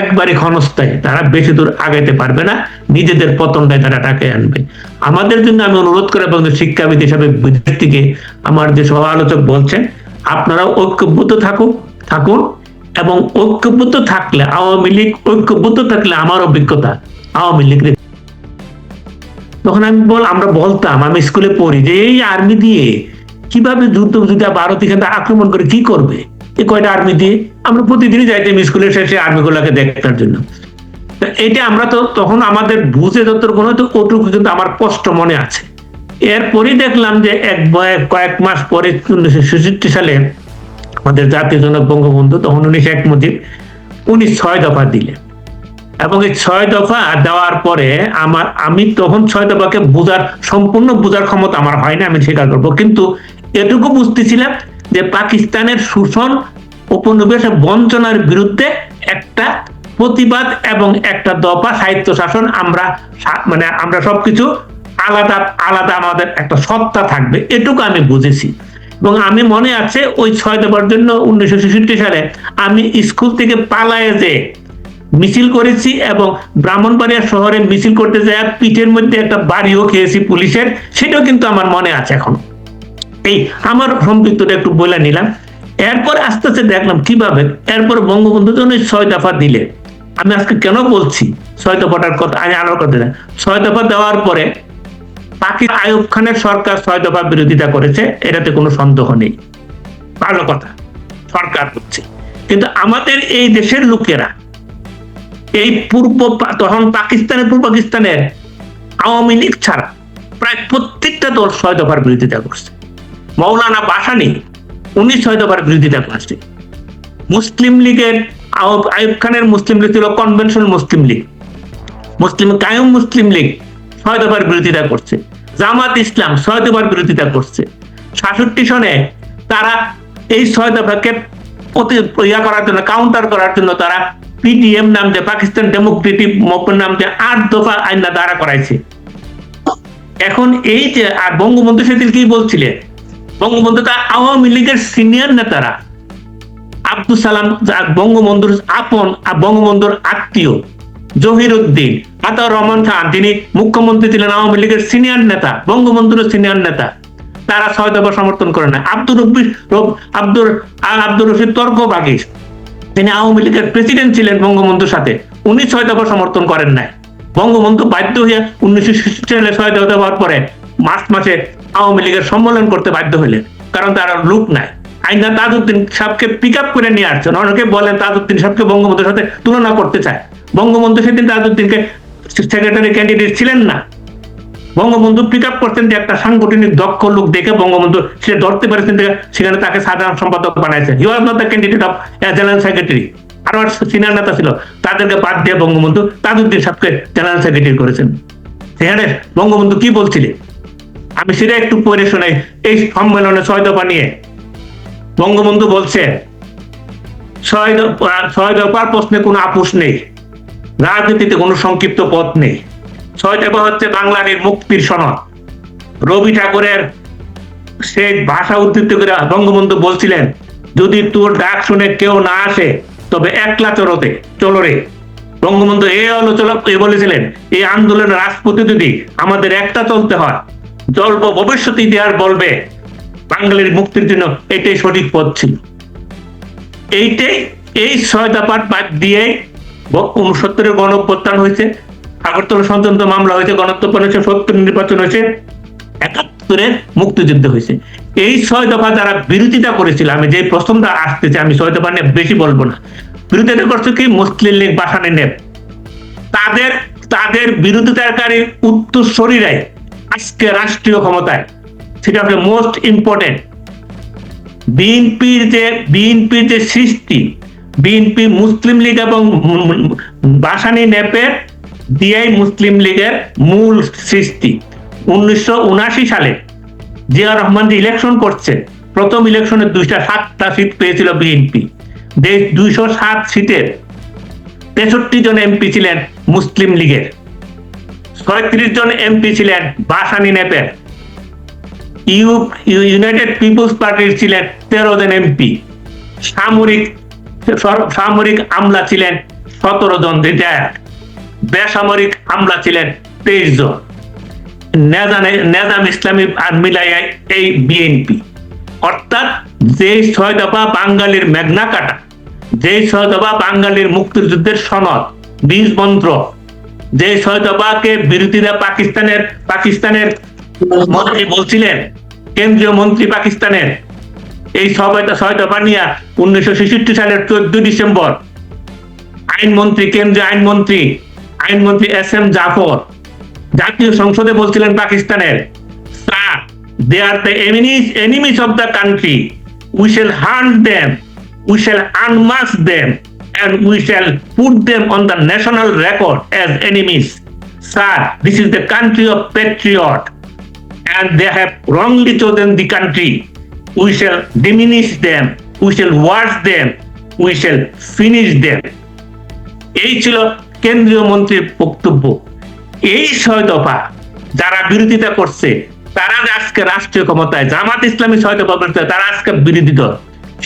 একবারে ক্ষণস্থায়ী, তারা বেশি দূর আগাইতে পারবে না, নিজেদের পতনটাই তারা টাকে আনবে। আমাদের জন্য আমি অনুরোধ করে এবং শিক্ষাবিদ হিসাবে বিদেশ থেকে আমার যে সহ আলোচক বলছেন, আপনারাও ঐক্যবদ্ধ থাকুন এবং ঐক্যবদ্ধ থাকলে আওয়ামী লীগ, ঐক্যবদ্ধ থাকলে আমার অভিজ্ঞতা আওয়ামী লীগ তখন আমরা বলতাম, আমি স্কুলে পড়ি যে এই আর্মি দিয়ে কিভাবে যুদ্ধ যদি ভারত এখানে আক্রমণ করে কি করবে, এই কয়টা আর্মি দিয়ে আমরা প্রতিদিনই যাইতাম স্কুলের শেষে আর্মিগুলোকে দেখার জন্য। এটা আমরা তো তখন আমাদের বুঝে যতটুকু হতো ওটুকু কিন্তু আমার স্পষ্ট মনে আছে। এরপরই দেখলাম যে কয়েক মাস পরে 1966 সালে আমাদের জাতীয় জনক বঙ্গবন্ধু, তখন উনি শেখ মুজিব, উনি 6 দফা দিলেন এবং এই 6 দফা দেওয়ার পরে আমি তখন 6 দফাকে সম্পূর্ণ বোঝার ক্ষমতা আমার হয় না, আমি স্বীকার করবো, কিন্তু এটুকু বুঝতেছিলাম যে পাকিস্তানের শোষণ, উপনিবেশ, বঞ্চনার বিরুদ্ধে একটা প্রতিবাদ এবং একটা দফা সাহিত্য শাসন, আমরা সবকিছু আলাদা আলাদা, আমাদের একটা সত্তা থাকবে, এটুকু আমি বুঝেছি। এবং আমি মনে আছে ওই 6 দফার জন্য 1966 সালে আমি স্কুল থেকে পালায়ে যে মিছিল করেছি এবং ব্রাহ্মণবাড়িয়া শহরে মিছিল করতে যায় পিঠের মধ্যে একটা বাড়িও খেয়েছি পুলিশের, সেটাও কিন্তু আমার মনে আছে এখন। এই আমার সম্পৃক্তটা একটু বলে নিলাম। এরপর আস্তে আস্তে দেখলাম কিভাবে এরপর বঙ্গবন্ধু যখন 6 দফা দিলে, আমি আজকে কেন বলছি 6 দফাটার কথা, আমি আলোর কথা দিলাম। 6 দফা দেওয়ার পরে পাকিস্তান আইয়ুব খানের সরকার 6 দফা বিরোধিতা করেছে, এটাতে কোনো সন্দেহ নেই, ভালো কথা, সরকার করছে। কিন্তু আমাদের এই দেশের লোকেরা এই তখন পূর্ব পাকিস্তানের আওয়ামী লীগ ছাড়া প্রায় প্রত্যেকটা দল 6 দফার বিরোধিতা করছে। মৌলানা ভাসানী উনি 6 দফার বিরোধিতা করছে। মুসলিম লীগের আইয়ুব খানের মুসলিম লীগ ছিল কনভেনশনাল মুসলিম লীগ, কায়ুম মুসলিম লীগ 6 দফার বিরোধিতা করছে। জামাত ইসলাম 6 দফার বিরোধিতা করছে। 66 সনে তারা এই 6 দফাকে কাউন্টার করার জন্য তারা পিডিএম নাম দিয়ে, পাকিস্তান ডেমোক্রেটিক মুভমেন্ট নাম দিয়ে 8 দফা আইন দ্বারা করাইছে। এখন এই যে, আর বঙ্গবন্ধু সেদিন কি বলছিলেন, বঙ্গবন্ধু তা আওয়ামী লীগের সিনিয়র নেতারা, আব্দুল সালাম বঙ্গবন্ধুর আপন, বঙ্গবন্ধুর আত্মীয় জহিরুদ্দিন, আতাউর রহমান খান, তিনি মুখ্যমন্ত্রী ছিলেন, আওয়ামী লীগের সিনিয়র নেতা, বঙ্গবন্ধুর সিনিয়র নেতা, তারা 6 দফা সমর্থন করে না। আব্দুর রশিদ তর্কবাগী, তিনি আওয়ামী লীগের প্রেসিডেন্ট ছিলেন বঙ্গবন্ধুর সাথে, উনি 6 দফা সমর্থন করেন নাই। বঙ্গবন্ধু বাধ্য হয়ে 1966 সালে 6 দফা দেওয়ার পরে মার্চ মাসে আওয়ামী লীগের সম্মেলন করতে বাধ্য হইলেন, কারণ তার লোক নাই। আইনা তাজউদ্দিন সাহেবকে পিক আপ করে নিয়ে আসছেন, অনেকে বলেন তাজউদ্দিন সাহেবকে বঙ্গবন্ধুর সাথে তুলনা করতে চায়। বঙ্গবন্ধু সেদিন তাজউদ্দিনকে সেক্রেটারি ক্যান্ডিডেট ছিলেন না, বঙ্গবন্ধু পিক আপ করতেন যে একটা সাংগঠনিক দক্ষ লোক দেখে বঙ্গবন্ধু সেটা ধরতে পেরেছেন, সেখানে তাকে সাধারণ সম্পাদক বানাইছেন। He was not the candidate of general secretary. আরো সিনিয়র নেতা ছিল, তাদেরকে বাদ দিয়ে বঙ্গবন্ধু তাজউদ্দিন সাহেবকে জেনারেল সেক্রেটারি করেছেন। সেখানে বঙ্গবন্ধু কি বলছিলেন আমি সেটা একটু পড়ে শোনাই। এই সম্মেলনে 6 দফা নিয়ে বঙ্গবন্ধু বলছে, 6 দফার প্রশ্নে কোনো আপোষ নেই, রাজনীতিতে কোনো সংক্ষিপ্ত পথ নেই। 6 দফা হচ্ছে বাংলার মুক্তির সনদ। রবি ঠাকুরের সেই ভাষা উদ্ধৃত করে বঙ্গবন্ধু বলছিলেন, যদি তোর ডাক শুনে কেউ না আসে তবে একলা চলো রে। বঙ্গবন্ধু বলেছিলেন, এই আন্দোলনের রাজপথে যদি আমাদের একটা চলতে হয়, ভবিষ্যৎ ইতিহাস বলবে বাঙালির মুক্তির জন্য এটাই সঠিক পথ ছিল। এই 6 দফার বাদ দিয়ে 69-এর গণঅভ্যুত্থান হয়েছে, আগরতলা ষড়যন্ত্র মামলা হয়েছে, গণঅভ্যুত্থান হয়েছে, 70 নির্বাচন হয়েছে, 71-এর মুক্তিযুদ্ধ হয়েছে। এই 6 দফা যারা বিরোধিতা করেছিল, আমি যে প্রশ্নটা আসতেছে, আমি 6 দফা নিয়ে বেশি বলবো না, বিরোধিতা করছে কি মুসলিম লীগ, ভাসানী নেব, তাদের বিরোধিতাকারী উত্তরসূরিরাই আজকে রাষ্ট্রীয় ক্ষমতায়। সেটা হচ্ছে মোস্ট ইম্পর্টেন্ট। বিএনপির যে সৃষ্টি, বিএনপি মুসলিম লীগ এবং ভাসানী নেপের দিয়েই মুসলিম লীগের মূল সৃষ্টি। 1979 সালে জিয়া রহমান যে ইলেকশন করছে, প্রথম ইলেকশনে 207টা সিট পেয়েছিল বিএনপি। 207 সিটের 63 জন এমপি ছিলেন মুসলিম লীগের, 36 জন এমপি ছিলেন ভাসানী নেপের। ইউনাইটেড পিপলস পার্টির ছিলেন 13 জন এমপি। সামরিক আমলা ছিলেন 17 জন রিটায়ার্ড, বেসামরিক আমলা ছিলেন 23 জন, নেজাম ইসলামী আর মিলাইয়ায় এই বিএনপি। অর্থাৎ যে 6 দফা বাঙালির ম্যাগনা কাটা, যে 6 দফা বাঙালির মুক্তিযুদ্ধের সনদ, 20 মন্ত্র, যে 6 দফাকে বিরোধীরা পাকিস্তানের মন্ত্রী বলছিলেন, কেন্দ্রীয় মন্ত্রী পাকিস্তানের, এই 6 দফা নিয়ে 1966 সালের 14 ডিসেম্বর কেন্দ্রীয় আইনমন্ত্রী SM জাফর জাতীয় সংসদে বলছিলেন পাকিস্তানের, sir, they are the enemies of the country, we shall hunt them, we shall unmask them, and we shall put them on the national record as enemies. Sir, this is the country of patriot, and they have wrongly chosen the country. We shall diminish them, we shall watch them, we shall finish them. এই ছিল কেন্দ্রীয় মন্ত্রীর বক্তব্য। এই 6 দফা যারা বিরোধিতা করছে, তারা আজকে রাষ্ট্রীয় ক্ষমতায়, জামাত ইসলামী 6 দফা করছে, তারা আজকে বিরোধী দল।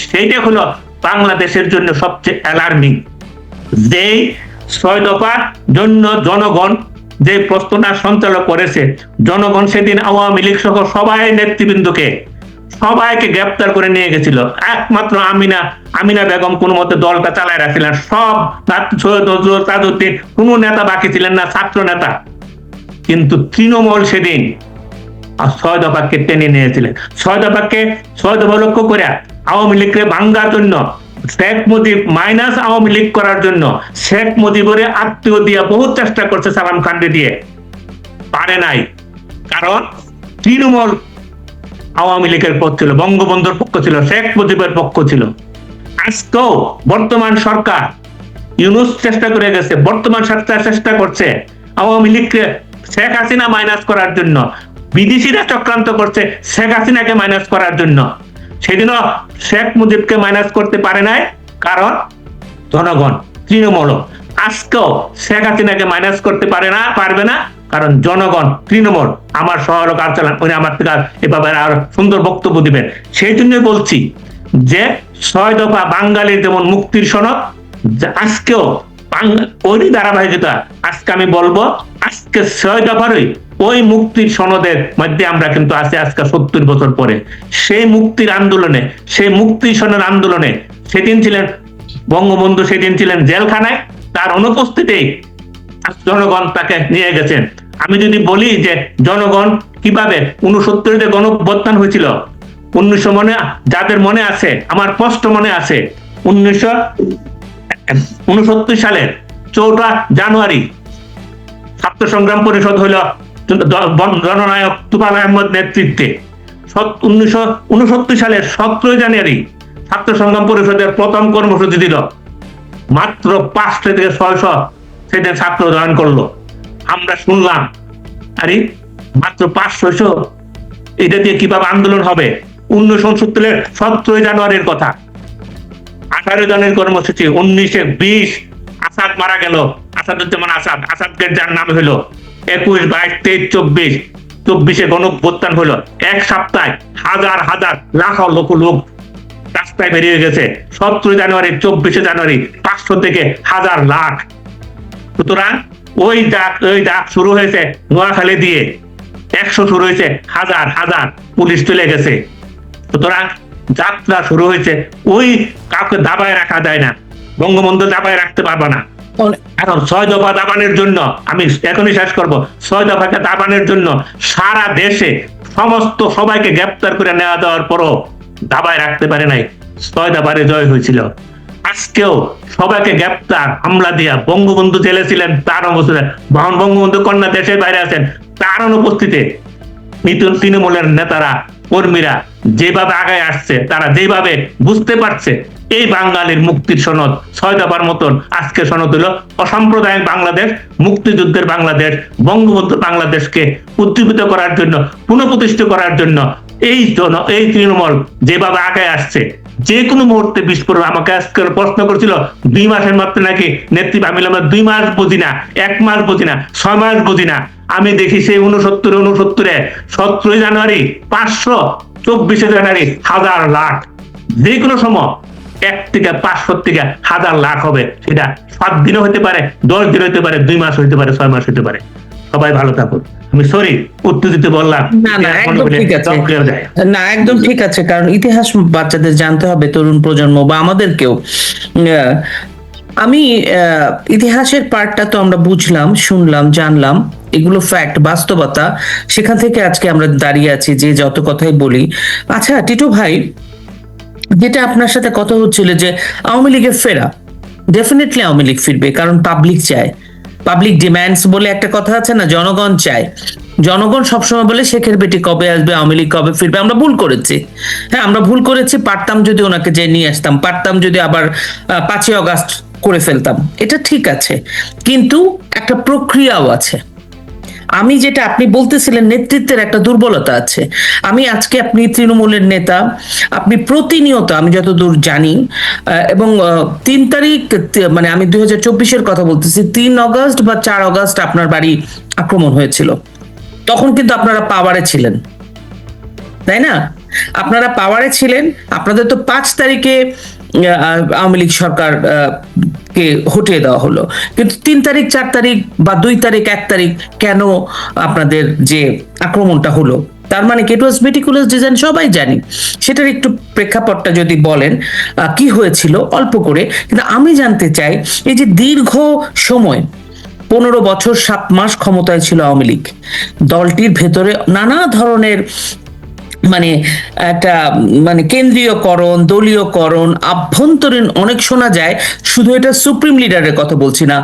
সেইটা হলো বাংলাদেশের জন্য সবচেয়ে অ্যালার্মিং। যে 6 দফার জন্য জনগণ যে প্রশ্নটা সঞ্চালন করেছে, জনগণ সেদিন আওয়ামী লীগ সহ সবাইকে গ্রেপ্তার করে নিয়ে গেছিল। একমাত্র আমিনা বেগম কোনো মতে দলটা চালায় রাখছিলেন। সব তাজউদ্দিন কোনো নেতা বাকি ছিলেন না, ছাত্র নেতা। কিন্তু তৃণমূল সেদিন 6 দফাকে টেনে নিয়েছিলেন। 6 দফা লক্ষ্য করে আওয়ামী লীগকে ভাঙ্গার জন্য, শেখ মুজিব মাইনাস আওয়ামী লীগ করার জন্য শেখ মুজিবের আত্মীয় দিয়ে বহু চেষ্টা করছে, সালাম খান্ডে দিয়ে, পারে নাই। কারণ তৃণমূল আওয়ামী লীগের পক্ষ ছিল, বঙ্গবন্ধুর পক্ষ ছিল, শেখ মুজিবের পক্ষ ছিল। আজকেও বর্তমান সরকার, ইউনূস চেষ্টা করে গেছে, বর্তমান সরকার চেষ্টা করছে আওয়ামী লীগকে, শেখ হাসিনা মাইনাস করার জন্য। বিদেশিরা চক্রান্ত করছে শেখ হাসিনাকে মাইনাস করার জন্য। সেদিনও শেখ মুজিবকে মাইনাস করতে পারে নাই, কারণ জনগণ, তৃণমূল। আজকেও শেখ হাসিনাকে মাইনাস করতে পারবে না, কারণ জনগণ, তৃণমূল। আমার সহায়ক আচরণ, উনি আমার থেকে এভাবে আর সুন্দর বক্তব্য দিবেন। সেই জন্যই বলছি যে 6 দফা বাঙালির যেমন মুক্তির সনদ, আজকেও ওই ধারাবাহিকতা। আজকে আমি বলবো, আজকে 6 দফারই ওই মুক্তির সনদের মধ্যে আমরা কিন্তু আছি আজকে 70 বছর পরে। সেই মুক্তির আন্দোলনে, সেই মুক্তি সনদ আন্দোলনে সেদিন ছিলেন বঙ্গবন্ধু, সেদিন ছিলেন জেলখানায়, তার অনুপস্থিতিতে জনগণ তাকে নিয়ে গেছেন। আমি যদি বলি যে জনগণ কিভাবে 69-তে গণঅভ্যুত্থান হয়েছিল, 1900 যাদের মনে আছে, আমার স্পষ্ট মনে আছে, 1969 সালের 4 জানুয়ারি ছাত্র সংগ্রাম পরিষদ হইল জননায়ক তুফান আহমদ নেতৃত্বে। 1969 সালের 17 জানুয়ারি ছাত্র সংগ্রাম পরিষদের প্রথম কর্মসূচি দিল। মাত্র 500 থেকে 600 সেদিন ছাত্র জয়েন করলো। আমরা শুনলাম, আরে মাত্র 500, এটা দিয়ে কিভাবে আন্দোলন হবে? 1969 17 জানুয়ারির কথা, 18 জনের কর্মসূচি। 1920 আসাদ মারা গেল, আসাদুজ্জামান আসাদকে যার নাম হলো 21, 22, 23, 24 গণঅভ্যুত্থান হলো। এক সপ্তাহে হাজার লাখ লোক রাস্তায় বেরিয়ে গেছে। 17 জানুয়ারি, 24 জানুয়ারি 500 থেকে হাজার লাখ। সুতরাং ওই ডাক শুরু হয়েছে নোয়াখালী দিয়ে, 100 শুরু হয়েছে, হাজার পুলিশ চলে গেছে। সুতরাং যাত্রা শুরু হয়েছে। ওই কাউকে দাবায় রাখা যায় না, বঙ্গবন্ধু দাবায় রাখতে পারবে না। এখন 6 দফা দাবানের জন্য, আমি এখনই শেষ করব, 6 দফাকে দাবানের জন্য সারা দেশে সমস্ত সবাইকে গ্রেপ্তার করে নেওয়া দেওয়ার পরও দাবায় রাখতে পারে নাই। 6 দফারে জয় হয়েছিল। আজকেও সবাইকে গ্রেপ্তার, হামলা দিয়া, বঙ্গবন্ধু জেলে ছিলেন, তার অবস্থা, বঙ্গবন্ধু কন্যা দেশের বাইরে আছেন, তার অনুপস্থিতিতে তৃণমূলের নেতারা, কর্মীরা যেভাবে আগায় আসছে, তারা যেভাবে বুঝতে পারছে এই বাঙালির মুক্তির সনদ 6 দফার মতন আজকে সনদ হলো অসাম্প্রদায়িক বাংলাদেশ, মুক্তিযুদ্ধের বাংলাদেশ, বঙ্গবন্ধু বাংলাদেশকে উজ্জীবিত করার জন্য, পুনঃপ্রতিষ্ঠিত করার জন্য এই তৃণমূল যেভাবে আগায় আসছে, যে কোনো মুহূর্তে বিস্ফোরণ। আমাকে আজকে প্রশ্ন করছিল 2 মাসের মাত্র নাকি নেত্রী, আমি 2 মাস বুঝি না, 1 মাস বুঝি না, 6 মাস বুঝি না। আমি দেখি সেই 69-এ 17 জানুয়ারি 500, 24 জানুয়ারি হাজার লাখ। যে কোনো সময় 1 থেকে 500 থেকে 1000 লাখ হবে, সেটা 7 দিনও হতে পারে, 10 দিন হতে পারে, 2 মাস হতে পারে, 6 মাস হতে পারে। সবাই ভালো থাকুন। আমি সরি উত্তর দিতে বললাম। না না একদম ঠিক আছে, না একদম ঠিক আছে, কারণ ইতিহাস বাচ্চাদের জানতে হবে, তরুণ প্রজন্ম বা আমাদেরকেও। আমি ইতিহাসের পার্টটা তো আমরা বুঝলাম, শুনলাম, জানলাম, এগুলো ফ্যাক্ট, বাস্তবতা, সেখান থেকে আজকে আমরা দাঁড়িয়ে আছি যে যত কথাই বলি। আচ্ছা টিটু ভাই, যেটা আপনার সাথে কথা হচ্ছিল যে আওয়ামী লীগের ফেরা, ডেফিনেটলি আওয়ামী লীগ ফিরবে, কারণ পাবলিক চায়, পাবলিক ডিমান্ডস বলে একটা কথা আছে না, জনগণ চায়। জনগণ সবসময় বলে শেখের বেটি কবে আসবে, আওয়ামী লীগ কবে ফিরবে। আমরা ভুল করেছি, হ্যাঁ আমরা ভুল করেছি, পারতাম যদি ওনাকে যে নিয়ে আসতাম, পারতাম যদি আবার 5ই অগাস্ট করে ফেলতাম, এটা ঠিক আছে, কিন্তু একটা প্রক্রিয়াও আছে। আমি যেটা আপনি বলতেছিলেন, নেতৃত্বের একটা দুর্বলতা আছে। আমি আজকে, আপনি তৃণমূলের নেতা, আপনি প্রতিনিয়ত, আমি যতদূর জানি, এবং 3 তারিখ, মানে আমি 2024-এর কথা বলতেছি, 3 অগস্ট বা 4 অগস্ট আপনার বাড়ি আক্রমণ হয়েছিল। তখন কিন্তু আপনারা পাওয়ারে ছিলেন, তাই না? আপনারা পাওয়ারে ছিলেন। আপনাদের তো 5 তারিখে আওয়ামী লীগ সরকার কে হটিয়ে দেওয়া হলো, কিন্তু 3 তারিখ, 4 তারিখ বা 2 তারিখ, 1 তারিখ কেন আপনাদের যে আক্রমণটা হলো? তার মানে কি ইট ওয়াজ মেটিকুলাস ডিজাইন, সবাই জানি। সেটার একটু প্রেক্ষাপটটা যদি বলেন কি হয়েছিল অল্প করে। কিন্তু আমি জানতে চাই, এই যে দীর্ঘ সময় 15 বছর 7 মাস ক্ষমতায় ছিল আওয়ামী লীগ, দলটির ভেতরে নানা ধরনের মানে একটা মানে কেন্দ্রীয়করণ, দলীয়করণ, আভ্যন্তরীণ অনেক শোনা যায়। শুধু এটা সুপ্রিম লিডারের কথা বলছি না,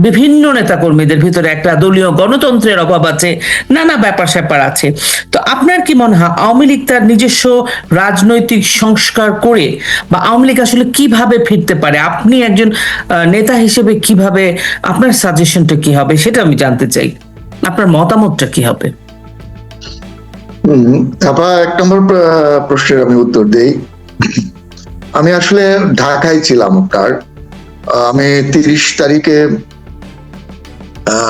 বিভিন্ন নেতাকর্মীদের ভিতরে একটা দলীয় গণতন্ত্রের অভাব আছে, নানা ব্যাপার স্যাপার আছে। তো আপনার কি মনে হয় আওয়ামী লীগ তার নিজস্ব রাজনৈতিক সংস্কার করে, বা আওয়ামী লীগ আসলে কিভাবে ফিরতে পারে? আপনি একজন নেতা হিসেবে কিভাবে, আপনার সাজেশনটা কি হবে সেটা আমি জানতে চাই, আপনার মতামতটা কি হবে? আপা, 1 নম্বর প্রশ্নের আমি উত্তর দেই। আমি আসলে ঢাকায় ছিলাম আপনার। আমি 30 তারিখে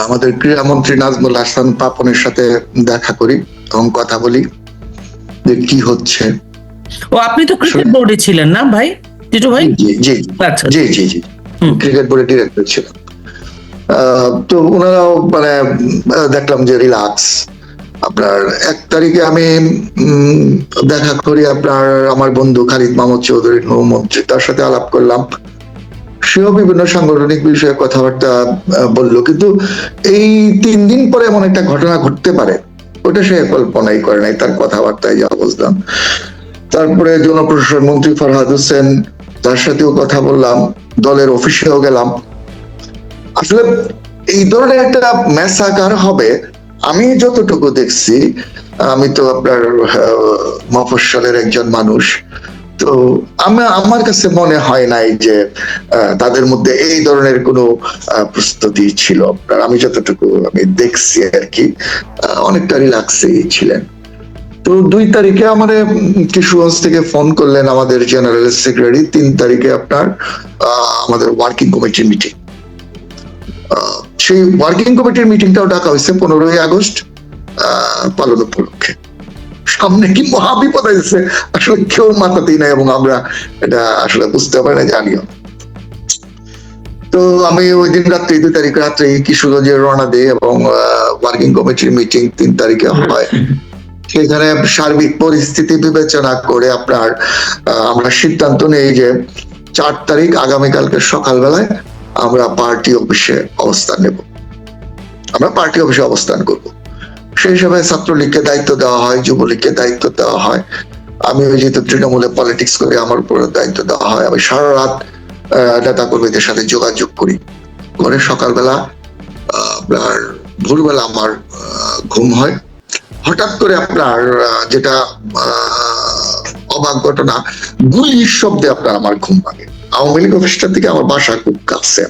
আমাদের ক্রীড়ামন্ত্রী নাজমুল হাসান পাপনের সাথে দেখা করি এবং কথা বলি যে কি হচ্ছে। ও আপনি তো ক্রিকেট বোর্ডে ছিলেন না ভাই, টিটু ভাই? জি জি আচ্ছা জি জি জি ক্রিকেট বোর্ডের ডিরেক্টর ছিলাম। তো ওনারাও মানে দেখলাম যে রিল্যাক্স। আপনার 1 তারিখে আমি দেখা করি আপনার আমার বন্ধু খালিদ মাহমুদ চৌধুরী, নৌমন্ত্রী, তার সাথে আলাপ করলাম। সেও বিভিন্ন সাংগঠনিক বিষয়ে কথাবার্তা বললো, কিন্তু এই 3 দিন পরে এমন একটা ঘটনা ঘটতে পারে ওটা সে কল্পনাই করে নাই, তার কথাবার্তায় যা বুঝলাম। তারপরে জনপ্রশাসন মন্ত্রী ফরহাদ হোসেন, তার সাথেও কথা বললাম, দলের অফিসেও গেলাম। আসলে এই ধরনের একটা ম্যাসাকার হবে আমি যতটুকু দেখছি, আমি তো আপনার মফস্বলের একজন মানুষ, তো আমার কাছে মনে হয় নাই যে তাদের মধ্যে এই ধরনের কোনো প্রস্তুতি ছিল। আপনার আমি যতটুকু আমি দেখছি আর কি, অনেকটা রিল্যাক্সেই ছিলেন। তো 2 তারিখে আমাদের কিশোরগঞ্জ থেকে ফোন করলেন আমাদের জেনারেল সেক্রেটারি। 3 তারিখে আপনার আমাদের ওয়ার্কিং কমিটির মিটিং, সেই ওয়ার্কিং কমিটির মিটিংটাও ডাকা হয়েছে 15ই আগস্ট পালন উপলক্ষে। সামনে কি মহাবিপদ আছে আসলে কেউ মাথাতেই নাই, এবং আমরা এটা আসলে বুঝতে পারি না, জানিও। তো আমি ওই দিন রাত্রে 2 তারিখ রাত্রে কিশোরগঞ্জে রওনা দিই এবং ওয়ার্কিং কমিটির মিটিং 3 তারিখে হয়। সেখানে সার্বিক পরিস্থিতি বিবেচনা করে আপনার আমরা সিদ্ধান্ত নেই যে 4 তারিখ আগামীকালকে সকালবেলায় আমরা পার্টি অফিসে অবস্থান নেব, আমরা পার্টি অফিসে অবস্থান করব। সেই সময় ছাত্রলীগকে দায়িত্ব দেওয়া হয়, যুবলীগকে দায়িত্ব দেওয়া হয়। আমি ওই যেহেতু তৃণমূলে পলিটিক্স করি, আমার উপর দায়িত্ব দেওয়া হয়। আমি সারা রাত নেতা কর্মীদের সাথে যোগাযোগ করি, করে সকালবেলা আপনার ভোরবেলা আমার ঘুম হয়। হঠাৎ করে আপনার যেটা অবাক ঘটনা, গুলির শব্দে আপনার আমার ঘুম ভাঙে। আওয়ামী লীগ অফিসটার থেকে আমার বাসা খুব কাছে,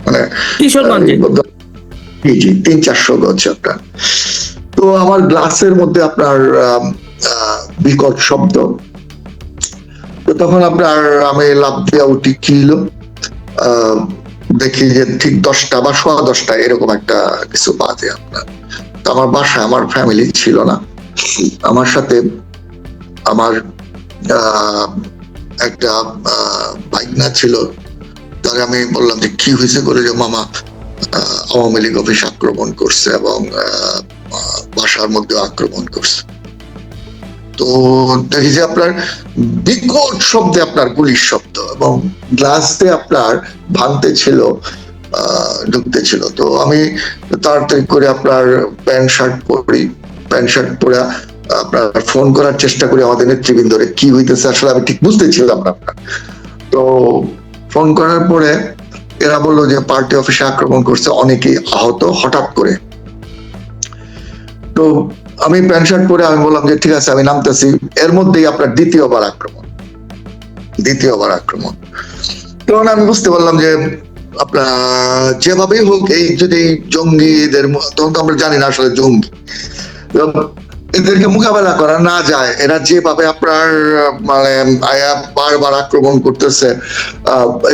মানে জি 300-400 গজ আপনার। তো আমার গ্লাসের মধ্যে আপনার বিকট শব্দ। তো তখন আপনার আমি লাফ দিয়ে উঠি, কি হলো দেখি যে ঠিক 10টা বা 10:15 এরকম একটা কিছু বাজে আপনার। তো আমার বাসায় আমার ফ্যামিলি ছিল না, আমার সাথে আমার একটা ভাইগনা ছিল, তাকে আমি বললাম যে কি হয়েছে করে, যে মামা আওয়ামী লীগ অফিস আক্রমণ করছে এবং বাসার মধ্যে আক্রমণ করছে। তো দেখি যে আপনার বিকট শব্দে আপনার গুলির শব্দ এবং গ্লাস দিয়ে আপনার ভাঙতে ছিল, ঢুকতে ছিল। তো আমি তাড়াতাড়ি করে আপনার প্যান্ট শার্ট পরে আপনার ফোন করার চেষ্টা করি আমাদের নেতৃবৃন্দরে, কি হইতেছে আসলে আমি ঠিক বুঝতেছিলাম না আপনার। তো ফোন করার পরে এরা বললো যে পার্টি অফিসে আক্রমণ করছে, অনেকেই আহত হঠাৎ করে। তো আমি প্যান্ট শার্ট পরে আমি বললাম যে ঠিক আছে আমি নামতেছি। এর মধ্যেই আপনার দ্বিতীয়বার আক্রমণ। তখন আমি বুঝতে পারলাম যে আপনার যেভাবেই হোক এই যদি জঙ্গিদের, তখন তো আমরা জানি না আসলে জঙ্গি, এদেরকে মোকাবেলা করা না যায়, এরা যেভাবে আপনার মানে বারবার আক্রমণ করতেছে,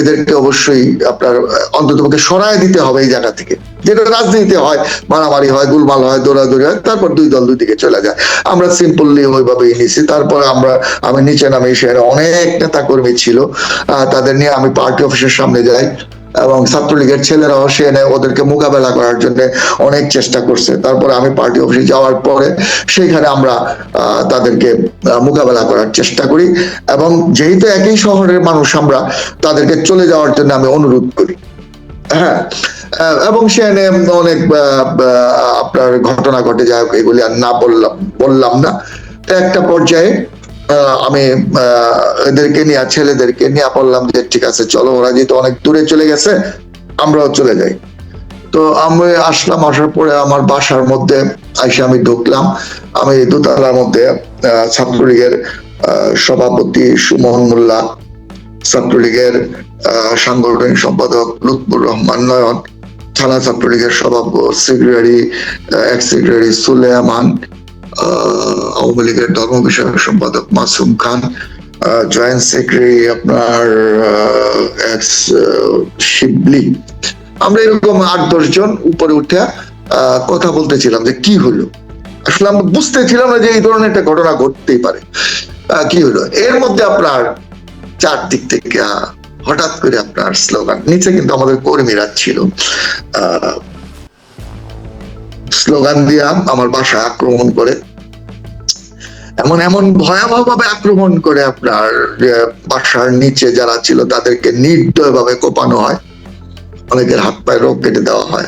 এদেরকে অবশ্যই আপনার অন্ততপক্ষে সরায় দিতে হবে এই জায়গা থেকে। যেটা রাজনীতিতে হয়, মারামারি হয়, গোলমাল হয়, দৌড়াদৌড়ি হয়, তারপর দুই দল দুই দিকে চলে যায়। আমরা সিম্পলি ওইভাবেই নিছি। তারপরে আমি নিচে নামে সেখানে অনেক নেতা কর্মী ছিল, তাদের নিয়ে আমি পার্টি অফিসের সামনে যাই এবং ছাত্রলীগের ছেলেরাও সেখানে ওদেরকে মোকাবেলা করার জন্য অনেক চেষ্টা করছে। তারপরে আমি পার্টি অফিসে যাওয়ার পরে সেইখানে আমরা তাদেরকে মোকাবেলা করার চেষ্টা করি এবং যেহেতু একই শহরের মানুষ আমরা, তাদেরকে চলে যাওয়ার জন্য আমি অনুরোধ করি। হ্যাঁ, এবং সেখানে অনেক আপনার ঘটনা ঘটে যায়, এগুলি আর না বললাম না। একটা পর্যায়ে আমি এদেরকে নিয়ে, ছেলেদেরকে নিয়ে বললাম যে ঠিক আছে চলো, ওরা যেহেতু অনেক দূরে চলে গেছে আমরাও চলে যাই। তো আমি আসার পরে আমার বাসার মধ্যে আইসা আমি ঢুকলাম। আমি দোতলার মধ্যে ছাত্রলীগের সভাপতি সুমন মোল্লা, ছাত্রলীগের সাংগঠনিক সম্পাদক লুৎফুর রহমান নয়ন, থানা ছাত্রলীগের সভাপতি secretary, ex secretary Suleman, Awami লীগের ধর্ম বিষয়ক সম্পাদক মাসুম খান, জয়েন্ট সেক্রেটারি আপনার এক্স শিবলি, আমরা এরকম 8-10 জন উপরে উঠে কথা বলতেছিলাম যে কি হলো। আসলে আমরা বুঝতেছিলাম না যে এই ধরনের একটা ঘটনা ঘটতেই পারে। কি হলো, এর মধ্যে আপনার চারদিক থেকে হঠাৎ করে আপনার স্লোগান, নিচে কিন্তু আমাদের কর্মীরা ছিল, স্লোগান দিয়া আমার বাসায় আক্রমণ করে, এমন ভয়াবহ ভাবে আক্রমণ করে আপনার বাসার নিচে যারা ছিল তাদেরকে নির্দয় ভাবে কোপানো হয়, অনেকের হাত পায়ে রোগ কেটে দেওয়া হয়।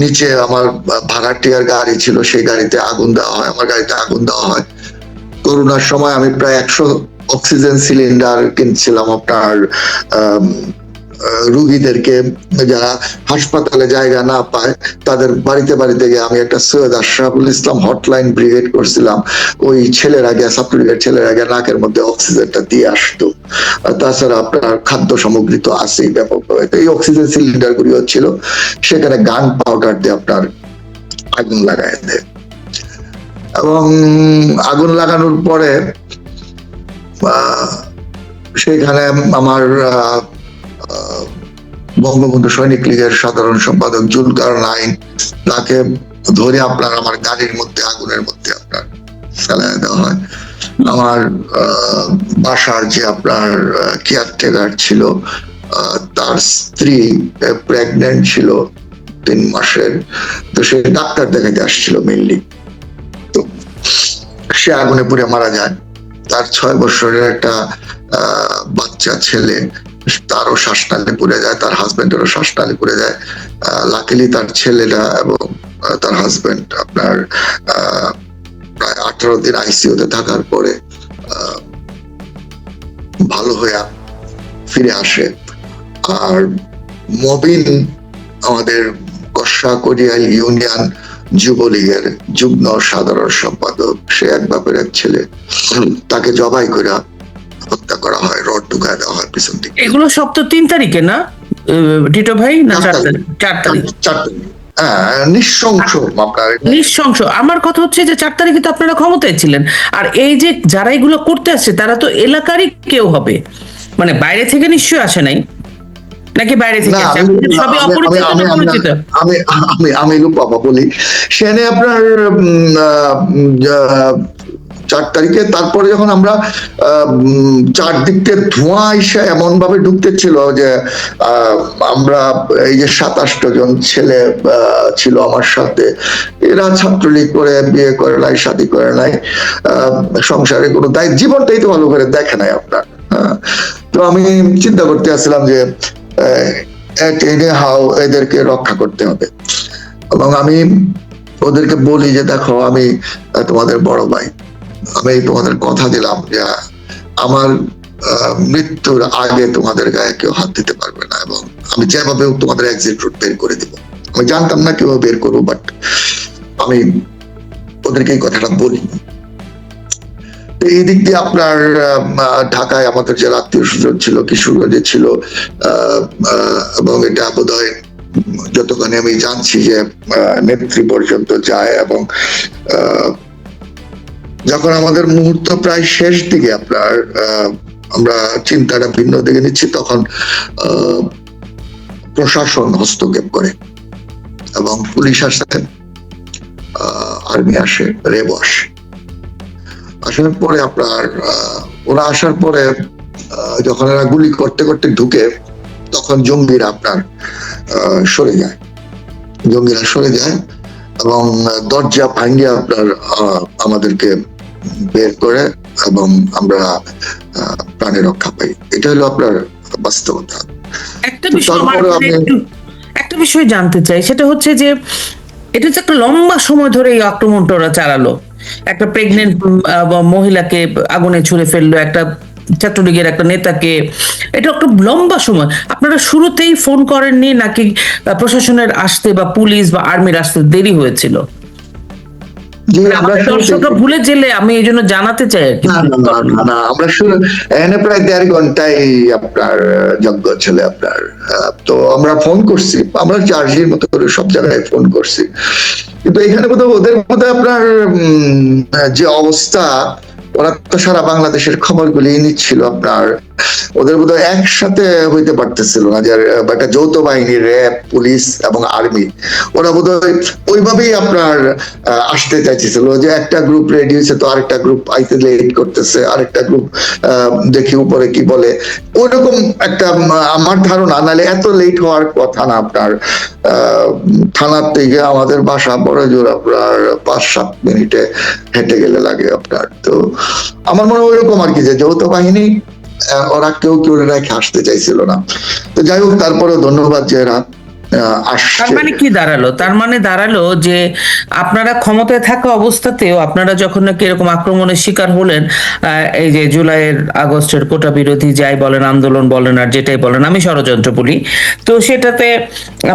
নিচে আমার ভাড়াটিয়ার গাড়ি ছিল, সেই গাড়িতে আগুন দেওয়া হয়, আমার গাড়িতে আগুন দেওয়া হয়। করোনার সময় আমি প্রায় 100 অক্সিজেন সিলিন্ডার কিনছিলাম আপনার রুগীদেরকে, যারা হাসপাতালে জায়গা না পায় তাদের বাড়িতে গিয়ে আমি একটা সৈয়দ আশরাফুল ইসলাম হটলাইন ব্রিগেড করছিলাম। ওই ছেলেরা গিয়ে, ছাত্রলীগের ছেলেরা গিয়ে নাকের মধ্যে অক্সিজেনটা দিয়ে আসতো। তাছাড়া আপনার খাদ্য সামগ্রী তো আছেই ব্যাপকভাবে। এই অক্সিজেন সিলিন্ডার গুলিও ছিল, সেখানে গান পাউডার দিয়ে আপনার আগুন লাগায় দেয় এবং আগুন লাগানোর পরে সেখানে আমার বঙ্গবন্ধু সৈনিক লীগের সাধারণ সম্পাদক জুলকার নাইন, তাকে ধরে আপনার আমার গাড়ির মধ্যে আগুনের মধ্যে আপনার ফেলায় দেওয়া হয়। আমার বাসার যে আপনার কেয়ারটেকার ছিল, তার স্ত্রী প্রেগনেন্ট ছিল 3 মাসের, তো সে ডাক্তার দেখাতে আসছিল মেইনলি, তো সে আগুনে পুড়ে মারা যায়। তার 6 বছরের একটা বাচ্চা ছেলে, তারও শ্বাসনালী পুড়ে যায়, তার হাজবেন্ডেরও শ্বাসনালী পুড়ে যায়। লাকিলি তার ছেলেটা এবং তার হাজবেন্ড আপনার প্রায় 18 দিন আইসিইউতে থাকার পরে ভালো হয়ে ফিরে আসে। আর মবিন, আমাদের কষা করিয়াল ইউনিয়ন যুবলীগের যুগ্ম সাধারণ সম্পাদক, সে এক বাপের এক ছেলে, তাকে জবাই করে হত্যা করা হয়, রড ঢুকায় দেওয়া হয় পিছন দিকে। এগুলো সব তো 3 তারিখে না টিটো ভাই, না 4 তারিখ? 4 তারিখ। নৃশংস আপনার, নৃশংস। আমার কথা হচ্ছে যে 4 তারিখে তো আপনারা ক্ষমতায় ছিলেন, আর এই যে যারা এগুলো করতে আসছে তারা তো এলাকারই কেউ হবে, মানে বাইরে থেকে নিশ্চয়ই আসে নাই, নাকি বাইরে থেকে আসে? সবই অপরিচিত না পরিচিত? আমি বাবা বলি, সেখানে আপনার 4 তারিখে। তারপরে যখন আমরা চারদিক থেকে ধোঁয়া এসে এমন ভাবে ঢুকতেছিল যে আমরা এই যে 27 জন ছেলে ছিল আমার সাথে, এরা ছাত্রলীগ করে, বিয়ে করে নাই, শাদী করে নাই, সংসারে কোনো দায়িত্ব, জীবনটাই তো ভালো করে দেখে নাই আপনার। তো আমি চিন্তা করতে আসছিলাম যে হাও এদেরকে রক্ষা করতে হবে, এবং আমি ওদেরকে বলি যে দেখো আমি তোমাদের বড় ভাই, আমি তোমাদের কথা দিলাম যে আমার মৃত্যুর আগে তোমাদের গায়ে কেউ হাত দিতে পারবে না, এবং আমি যেভাবে তোমাদের এক্সিট রুট বের করে দিব। আমি জানতাম না কেউ বের করবো, বাট আমি ওদেরকে এই কথাটা বলি। এই দিক দিয়ে আপনার ঢাকায় আমাদের যে আত্মীয় স্বজন ছিল, কিশোরগঞ্জে ছিল, এবং এটা বোধহয় যতখানি আমি জানছি যে নেত্রী পর্যন্ত যায়, এবং যখন আমাদের মুহূর্ত প্রায় শেষ দিকে আপনার আমরা চিন্তাটা ভিন্ন দিকে নিচ্ছি, তখন প্রশাসন হস্তক্ষেপ করে এবং পুলিশ আসে, আর্মি আসে, রেব আসে। আসার পরে আপনার ওরা আসার পরে যখন এরা গুলি করতে করতে ঢুকে, তখন জঙ্গিরা আপনার সরে যায়, জঙ্গিরা সরে যায় এবং দরজা ভাঙিয়ে আপনার আমাদেরকে বের করে, এবং আমরা প্রাণে রক্ষা পাই। এটা হলো আপনার বাস্তবতা। একটা বিষয় জানতে চাই, সেটা হচ্ছে যে এটা হচ্ছে একটা লম্বা সময় ধরে এই আক্রমণটা ওরা চালালো। একটা প্রেগনেন্ট মহিলাকে আগুনে ছুড়ে ফেললো, একটা ছাত্রলীগের একটা নেতাকে। এটা একটা লম্বা সময়। আপনারা শুরুতেই ফোন করেননি নাকি প্রশাসনের আসতে বা পুলিশ বা আর্মির আসতে দেরি হয়েছিল? দর্শকরা ভুলে গেলে আমি এই জন্য জানাতে চাই আর কি। না, আমরা শুরু এনে প্রায় 1.5 ঘন্টায় আপনার যজ্ঞ ছিল আপনার। তো আমরা ফোন করছি, আমরা চার্জের মতো করে সব জায়গায় ফোন করছি, কিন্তু এখানে বোধহয় ওদের মধ্যে আপনার যে অবস্থা, ওরা তো সারা বাংলাদেশের খবরগুলি নিচ্ছিল আপনার, ওদের বোধহয় একসাথে হইতে পারতেছিল না, যে একটা যৌথ বাহিনী, র্যাব, পুলিশ এবং আর্মি, ওরা বোধহয় ওইভাবেই আপনার আসতে চাইছিল, যে একটা গ্রুপ রেডি হয়েছে তো আরেকটা গ্রুপ আইতে লেট করতেছে, আরেকটা গ্রুপ দেখি উপরে কি বলে, ওইরকম একটা আমার ধারণা। নাহলে এত লেট হওয়ার কথা না আপনার। থানার থেকে আমাদের বাসা বড় জোর আপনার 5-7 মিনিটে হেঁটে গেলে লাগে আপনার। তো আমার মনে হয় ওইরকম আর কি, যে যৌথ বাহিনী ওরা কেউ রেখে আসতে চাইছিল না। তো যাই হোক, তারপরেও ধন্যবাদ যে এরা আসছে। তার মানে কি দাঁড়ালো? তার মানে দাঁড়ালো যে আপনারা ক্ষমতায় থাকা অবস্থাতেও আপনারা যখন নাকি এরকম আক্রমণের শিকার হলেন, এই যে জুলাইয়ের আগস্টের কোটা বিরোধী যাই বলেন, আন্দোলন বলেন আর যেটাই বলেন, আমি ষড়যন্ত্র বলি, তো সেটাতে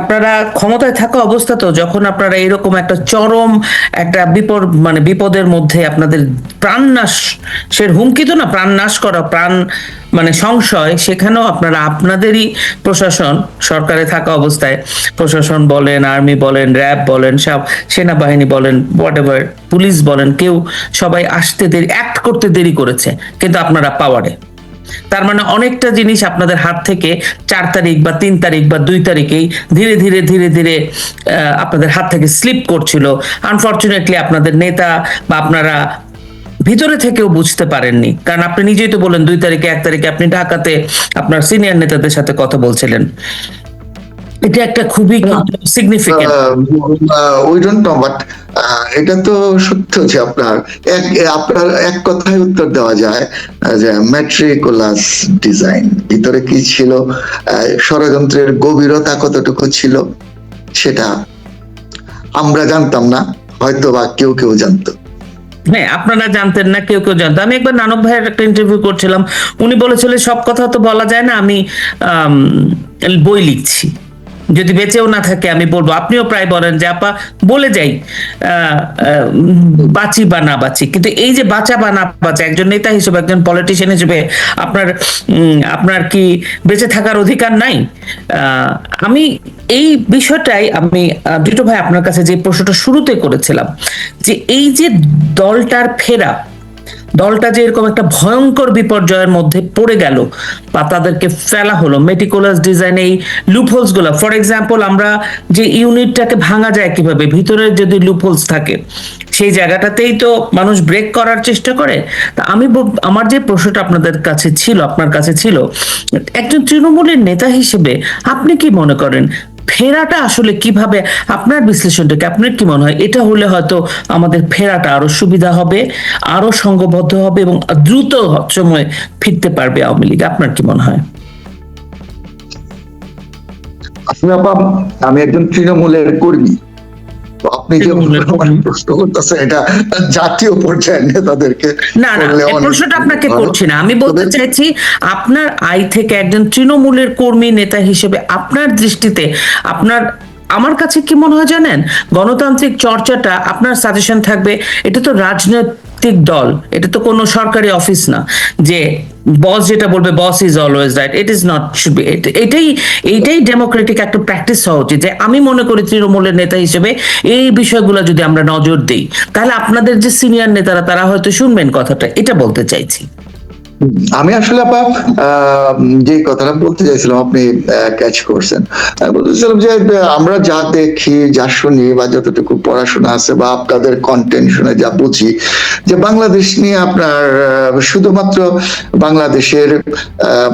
আপনারা ক্ষমতায় থাকা অবস্থাতেও যখন আপনারা এরকম একটা চরম একটা বিপদের মধ্যে আপনাদের প্রাণ নাশের হুমকি, তো না প্রাণ নাশ করা, প্রাণ মানে সংশয়, সেখানেও আপনারা আপনাদেরই প্রশাসন, সরকারে থাকা অবস্থায় প্রশাসন বলেন, আর্মি বলেন, র্যাব বলেন, সব সেনাবাহিনী বলেন, হোয়াটএভার, পুলিশ বলেন, কেউ সবাই আসতে দেরি, অ্যাক্ট করতে দেরি করেছে, কিন্তু আপনারা পাওয়ারে। তার মানে অনেকটা জিনিস আপনাদের হাত থেকে 4 তারিখ বা 3 তারিখ বা 2 তারিখেই ধীরে ধীরে ধীরে ধীরে আপনাদের হাত থেকে স্লিপ করছিল। আনফরচুনেটলি আপনাদের নেতা বা আপনারা ভিতরে থেকেও বুঝতে পারেননি, কারণ আপনি নিজেই তো বলেন 2 তারিখে 1 তারিখে আপনি ঢাকাতে আপনার সিনিয়র নেতাদের সাথে কথা বলছিলেন। এটা একটা খুবই significant. We don't know, but এটা তো সত্য যে আপনার এক কথায় উত্তর দেওয়া যায় যে ম্যাট্রিকুলাস ডিজাইন। ভিতরে কি ছিল, ষড়যন্ত্রের গভীরতা কতটুকু ছিল, সেটা আমরা জানতাম না, হয়তো বা কেউ জানতো। হ্যাঁ, আপনারা জানতেন না, কেউ জানতো। আমি একবার নানক ভাইয়ের একটা ইন্টারভিউ করছিলাম, উনি বলেছিলেন সব কথা তো বলা যায় না, আমি বই লিখছি, যদি বেঁচেও না থাকে আমি বলবো। আপনিও প্রায় বলেন যে আপা বলে যাই, বাঁচি বা না বাঁচি, কিন্তু এই যে বাঁচা বা না বাঁচা, একজন নেতা হিসেবে, একজন পলিটিশিয়ান হিসেবে আপনার কি বেঁচে থাকার অধিকার নাই? আমি এই বিষয়টাই আমি টিটো ভাই আপনার কাছে যে প্রশ্নটা শুরুতে করেছিলাম, যে এই যে দলটার ফেরা, দলটা যে এরকম একটা ভয়ঙ্কর বিপর্যয়ের মধ্যে পড়ে গেল বা তাদেরকে ফেলা হলো মেটিকুলাস ডিজাইন এই লুপহোলস গুলো, ফর এক্সাম্পল আমরা যে ইউনিটটাকে ভাঙা যায় কিভাবে, ভিতরে যদি লুপহোলস থাকে সেই জায়গাটাতেই তো মানুষ ব্রেক করার চেষ্টা করে। তা আমার যে প্রশ্নটা আপনাদের কাছে ছিল, আপনার কাছে ছিল, একজন তৃণমূলের নেতা হিসেবে আপনি কি মনে করেন ফেরাটা আসলে কিভাবে, আপনার বিশ্লেষণটাকে আপনার কি মনে হয় এটা হলে হয়তো আমাদের ফেরাটা আরো সুবিধা হবে, আরো সংঘবদ্ধ হবে এবং দ্রুত সময়ে ফিরতে পারবে আওয়ামী লীগ? আপনার কি মনে হয়? আসলে আপা, আমি একজন তৃণমূলের কর্মী। তো আপনি যে প্রশ্ন করতেছেন এটা জাতীয় পর্যায়ের নেতাদেরকে না না, করলে এই অনেক প্রশ্নটা আপনাকে ভালো। করছি না, আমি বলতে তবে চাইছি আপনার আই থেকে একজন তৃণমূলের কর্মী নেতা হিসেবে আপনার দৃষ্টিতে আপনার, আমার কাছে কি মনে হয় জানেন, গণতান্ত্রিক চর্চাটা আপনার সাজেশন থাকবে, এটা তো রাজনৈতিক দল, এটা তো কোনো সরকারি অফিস না যে বস যেটা বলবে boss is always right, it is not, should be. এইটাই ডেমোক্রেটিক একটা প্র্যাকটিস হওয়া উচিত। যে আমি মনে করি তৃণমূলের নেতা হিসেবে এই বিষয়গুলো যদি আমরা নজর দিই তাহলে আপনাদের যে সিনিয়র নেতারা তারা হয়তো শুনবেন কথাটা, এটা বলতে চাইছি। আমি আসলে আপা যে কথাটা বলতে চাইছিলাম আপনি ক্যাচ করছেন। আমি বলতেছিলাম যে আমরা যা দেখি, যা শুনি, বা যতটুকু পড়াশোনা আছে বা আপনাদের কন্টেন্ট শুনে যা বুঝি, যে বাংলাদেশ নিয়ে আপনার শুধুমাত্র বাংলাদেশের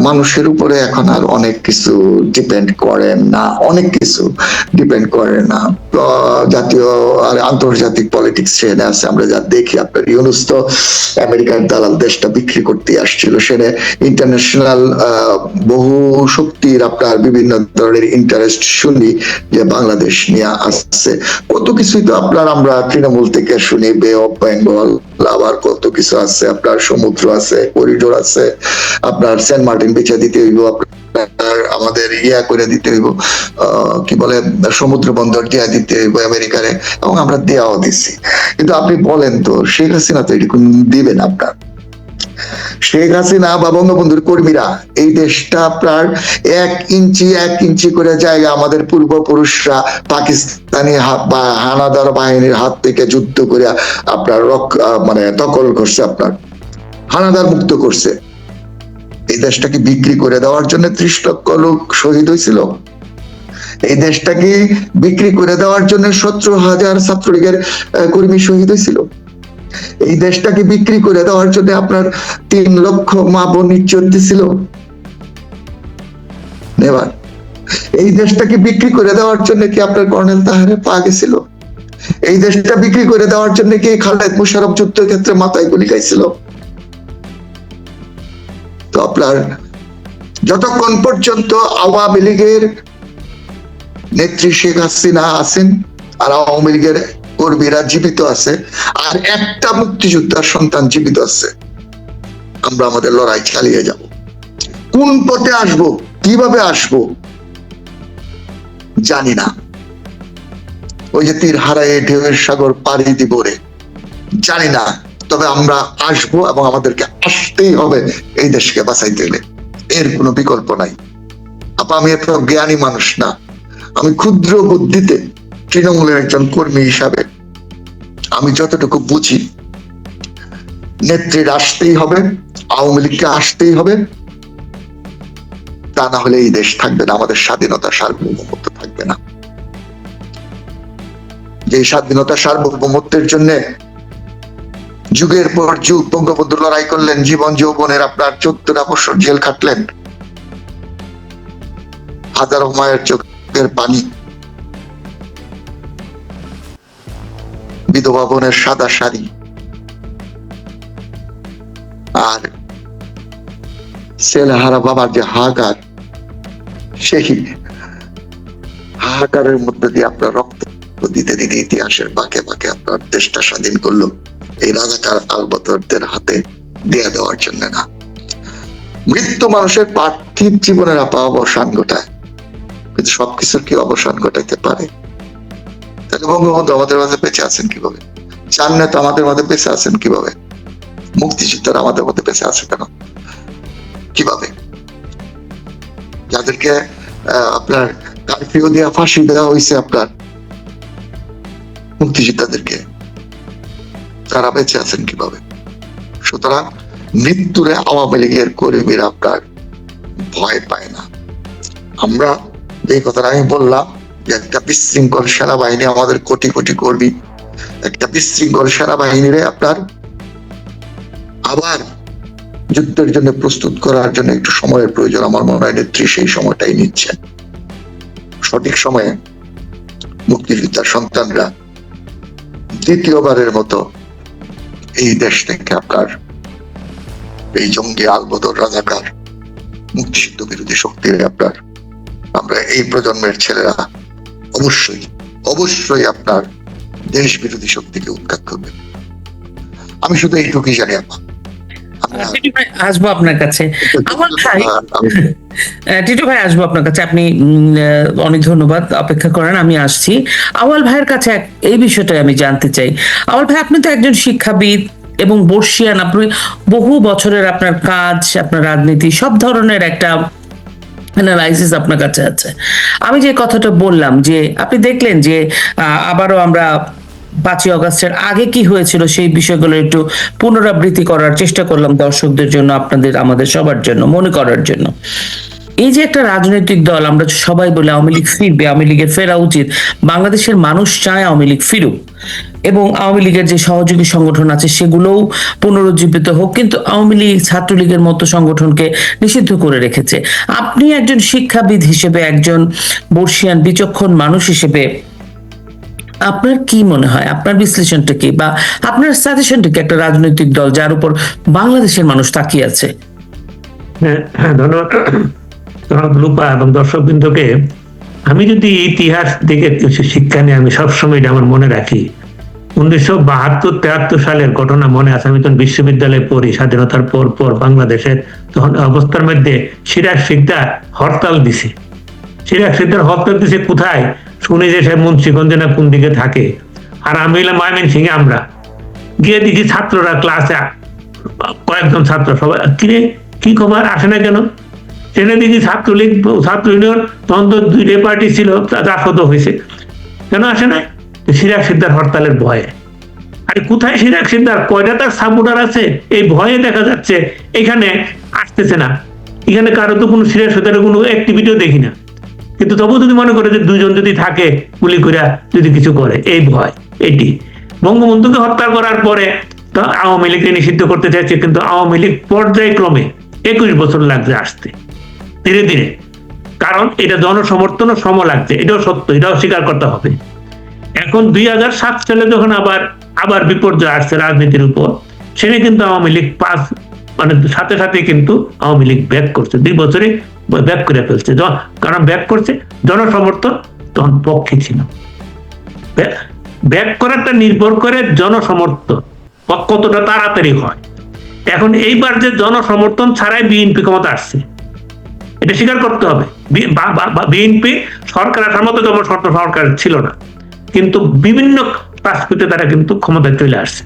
মানুষের উপরে এখন আর অনেক কিছু ডিপেন্ড করে না, অনেক কিছু ডিপেন্ড করে না। জাতীয় আর আন্তর্জাতিক পলিটিক্স ট্রেনে আছে, আমরা যা দেখি, আপনার ইউনুস তো আমেরিকার দালাল দেশটা বিক্রি করতে আসছিল, সেখানে ইন্টারন্যাশনাল বহু শক্তির আপনার বিভিন্ন ধরনের ইন্টারেস্ট শুনি যে বাংলাদেশ নিয়ে আসছে। কত কিছুই তো আপনার আমরা তৃণমূল থেকে শুনি, বে অফ বেঙ্গল, আবার কত কিছু আছে, আপনার সমুদ্র আছে, করিডোর আছে, আপনার সেন্ট মার্টিন বেচা দিতে হইব, আমাদের ইয়া করে দিতে হইব, কি বলে সমুদ্র বন্দর দেয়া দিতে হইব আমেরিকারে, এবং আমরা দেওয়াও দিচ্ছি। কিন্তু আপনি বলেন তো শেখ হাসিনা তো এরকম দিবেন? আপনার শেখ হাসিনা বা বঙ্গবন্ধুর কর্মীরা এই দেশটা আপনার 1 ইঞ্চি করে জায়গা আমাদের পূর্বপুরুষরা পাকিস্তানি বা হানাদার বাহিনীর হাত থেকে যুদ্ধ করে আপনার মানে দখল করছে, আপনার হানাদার মুক্ত করছে। এই দেশটাকে বিক্রি করে দেওয়ার জন্য 30 লক্ষ লোক শহীদ হয়েছিল। এই দেশটাকে বিক্রি করে দেওয়ার জন্য 17,000 ছাত্রলীগের কর্মী শহীদ হয়েছিল। এই দেশটাকে বিক্রি করে দেওয়ার জন্য আপনার 3 লক্ষ মা বোন ইজ্জত দিছিল। এবার এই দেশটাকে বিক্রি করে দেওয়ার জন্য কি আপনার কর্নেল তাহেরে পা গেছিল? এই দেশটা বিক্রি করে দেওয়ার জন্য কি খালেদ মুশারফ যুদ্ধক্ষেত্রে মাথায় গুলি খাইছিল? তো আপনার যতক্ষণ পর্যন্ত আওয়ামী লীগের নেত্রী শেখ হাসিনা আছেন আর আওয়ামী লীগের কর্মীরা জীবিত আছে আর একটা মুক্তিযোদ্ধার সন্তান জীবিত আছে, আমরা আমাদের লড়াই চালিয়ে যাব। কোন পথে আসব, কিভাবে আসব জানি না। ওই যে তীর হারায় ঢেউয়ের সাগর পাড়ি দিব রে, জানি না। তবে আমরা আসব এবং আমাদেরকে আসতেই হবে এই দেশকে বাঁচাইতে গেলে, এর কোনো বিকল্প নাই। আমি এত জ্ঞানী মানুষ না, আমি ক্ষুদ্র বুদ্ধিতে তৃণমূলের একজন কর্মী হিসাবে আমি যতটুকু বুঝি, নেত্রীর আসতেই হবে, আওয়ামী লীগকে আসতেই হবে, তা না হলে এই দেশ থাকবে না, আমাদের স্বাধীনতা সার্বভৌমত্ব থাকবে না। যে স্বাধীনতা সার্বভৌমত্বের জন্য যুগের পর যুগ বঙ্গবন্ধু লড়াই করলেন, জীবন যৌবনের আপনার 14টা বছর জেল খাটলেন, হাজারো মায়ের চোখের পানি, বিধবা বোনের সাদা শাড়ি, আর ছেলেহারা বাবার যে হাহাকার, সেই হাহাকারের মধ্যে দিয়ে আপনার রক্ত দিতে দিতে ইতিহাসের বাঁকে বাঁকে আপনার দেশটা স্বাধীন করলো এই রাজাকার আলবদরদের হাতে দিয়ে দেওয়ার জন্য না। মৃত্যু মানুষের পার্থিব জীবনের অবসান ঘটায়, কিন্তু সবকিছুর কি অবসান ঘটাইতে পারে? তাহলে বঙ্গবন্ধু আমাদের মাঝে বেঁচে আছেন কিভাবে? চার নেতা আমাদের মাঝে বেঁচে আছেন কিভাবে? মুক্তিযোদ্ধারা আমাদের মধ্যে বেঁচে আছে কেন, কিভাবে? যাদেরকে আপনার কারফিউ দিয়ে ফাঁসি দেওয়া হয়েছে আপনার মুক্তিযোদ্ধাদেরকে, তারা বেঁচে আছেন কিভাবে? সুতরাং মৃত্যুরে আওয়ামী লীগের কর্মীরা আপনার ভয় পায় না। আমরা এই কথাটা আমি বললাম যে একটা বিশৃঙ্খল সেনাবাহিনী, আমাদের কোটি কোটি কর্মী, একটা বিশৃঙ্খল সেনাবাহিনীরে আপনার আবার যুদ্ধের জন্য প্রস্তুত করার জন্য একটু সময়ের প্রয়োজন। আমার মনে হয় নেত্রী সেই সময়টাই নিচ্ছেন। সঠিক সময়ে মুক্তিযোদ্ধার সন্তানরা দ্বিতীয়বারের মতো এই দেশ থেকে আপনার এই জঙ্গি আলবদর রাজাকার মুক্তিযুদ্ধ বিরোধী শক্তির আপনার আমরা এই প্রজন্মের ছেলেরা অবশ্যই অবশ্যই আপনার দেশ বিরোধী শক্তিকে উৎখাত করবে। আমি শুধু এইটুকুই জানি আপা। টিটু ভাই আসবো আপনার কাছে। আওয়াল ভাই, টিটু ভাই আসবো আপনার কাছে। আপনি অনেক ধন্যবাদ, অপেক্ষা করেন, আমি আসছি। আওয়াল ভাইয়ের কাছে এই বিষয়টা আমি জানতে চাই। আওয়াল ভাই, আপনি তো একজন শিক্ষাবিদ এবং বর্ষিয়ান, আপনি বহু বছরের আপনার কাজ, আপনার রাজনীতি, সব ধরনের একটা অ্যানালাইসিস আপনার কাছে আছে। আমি যে কথাটা বললাম যে আপনি দেখলেন যে আবারও আমরা 5ই অগস্টের আগে কি হয়েছিল সেই বিষয়গুলো একটু পুনরাবৃত্তি করার চেষ্টা করলাম দর্শকদের জন্য, আপনাদের, আমাদের সবার জন্য মনে করার জন্য। এই যে একটা রাজনৈতিক দল, আমরা সবাই বলে আওয়ামী লীগ ফিরবে, আওয়ামী লীগের ফেরা উচিত, বাংলাদেশের মানুষ চায় আওয়ামী লীগ ফিরুক এবং আওয়ামী লীগের যে সহযোগী সংগঠন আছে সেগুলোও পুনরুজ্জীবিত হোক, কিন্তু আওয়ামী লীগ ছাত্রলীগের মতো সংগঠনকে নিষিদ্ধ করে রেখেছে। আপনি একজন শিক্ষাবিদ হিসেবে, একজন বর্ষিয়ান বিচক্ষণ মানুষ হিসেবে আপনার কি মনে হয়, আপনার বিশ্লেষণটা কি, বা আপনার সাজেশনটা কি একটা রাজনৈতিক দল যার উপর বাংলাদেশের মানুষ তাকিয়ে আছে? হ্যাঁ, ধন্যবাদ রূপা এবং দর্শকবৃন্দকে। আমি যদি ইতিহাস থেকে কিছু শিক্ষা নিয়ে আমি সবসময় এটা আমার মনে রাখি। 1972-73 সালের ঘটনা মনে আছে। আমি তখন বিশ্ববিদ্যালয়ে পড়ি, স্বাধীনতার পর বাংলাদেশের তখন অবস্থার মধ্যে সিরাজ শিকদার হরতাল দিছে। সিরাজ শিকদার হরতাল দিছে কোথায় শুনি যে সে মুন্সিগঞ্জে না কোন দিকে থাকে, আর আমি হলাম ময়মনসিংহে। আমরা গিয়ে দেখি ছাত্ররা ক্লাসে, কয়েকজন ছাত্র সবাই কিরে কি খবর আসে না কেন, সেখানে দেখি ছাত্রলীগ ছাত্র ইউনিয়ন তখন তো 2 পার্টি ছিল, জাফত হয়েছে, কেন আসে না? সিরাজ শিকদার হরতালের ভয়ে। আর কোথায় সিরাজ শিকদার, কয়টা তার সাপোর্টার আছে, এই ভয়ে দেখা যাচ্ছে এখানে আসতেছে না। এখানে কারো তো কোনো সিরাজ শিকদারের কোনো অ্যাক্টিভিটিও দেখি না, কিন্তু তবু যদি মনে করে যে 2 জন যদি থাকে গুলি করে যদি কিছু করে, এই ভয়। এটি বঙ্গবন্ধুকে হত্যা করার পরে আওয়ামী লীগকে নিষিদ্ধ করতে চাইছে, কিন্তু আওয়ামী লীগ পর্যায়ক্রমে 21 বছর লাগছে আসতে, ধীরে ধীরে। কারণ এটা জনসমর্থন সম লাগছে, এটাও সত্য, এটাও স্বীকার করতে হবে। এখন 2007 সালে যখন আবার বিপর্যয় আসছে রাজনীতির উপর, সেটা কিন্তু আওয়ামী লীগ সাথে সাথে কিন্তু আওয়ামী লীগ ব্যাক করছে, 2 বছরে ব্যাক করে ফেলছে। কারণ ব্যাক করছে, জনসমর্থন তখন পক্ষে ছিল। ব্যাক করাটা নির্ভর করে জনসমর্থন কতটা তাড়াতাড়ি হয়। এখন এইবার যে জনসমর্থন ছাড়াই বিএনপি ক্ষমতা আসছে, এটা স্বীকার করতে হবে। বিএনপি সরকার আসার মতো সরকার ছিল না, কিন্তু বিভিন্ন কাজ করতে তারা কিন্তু ক্ষমতায় চলে আসছে।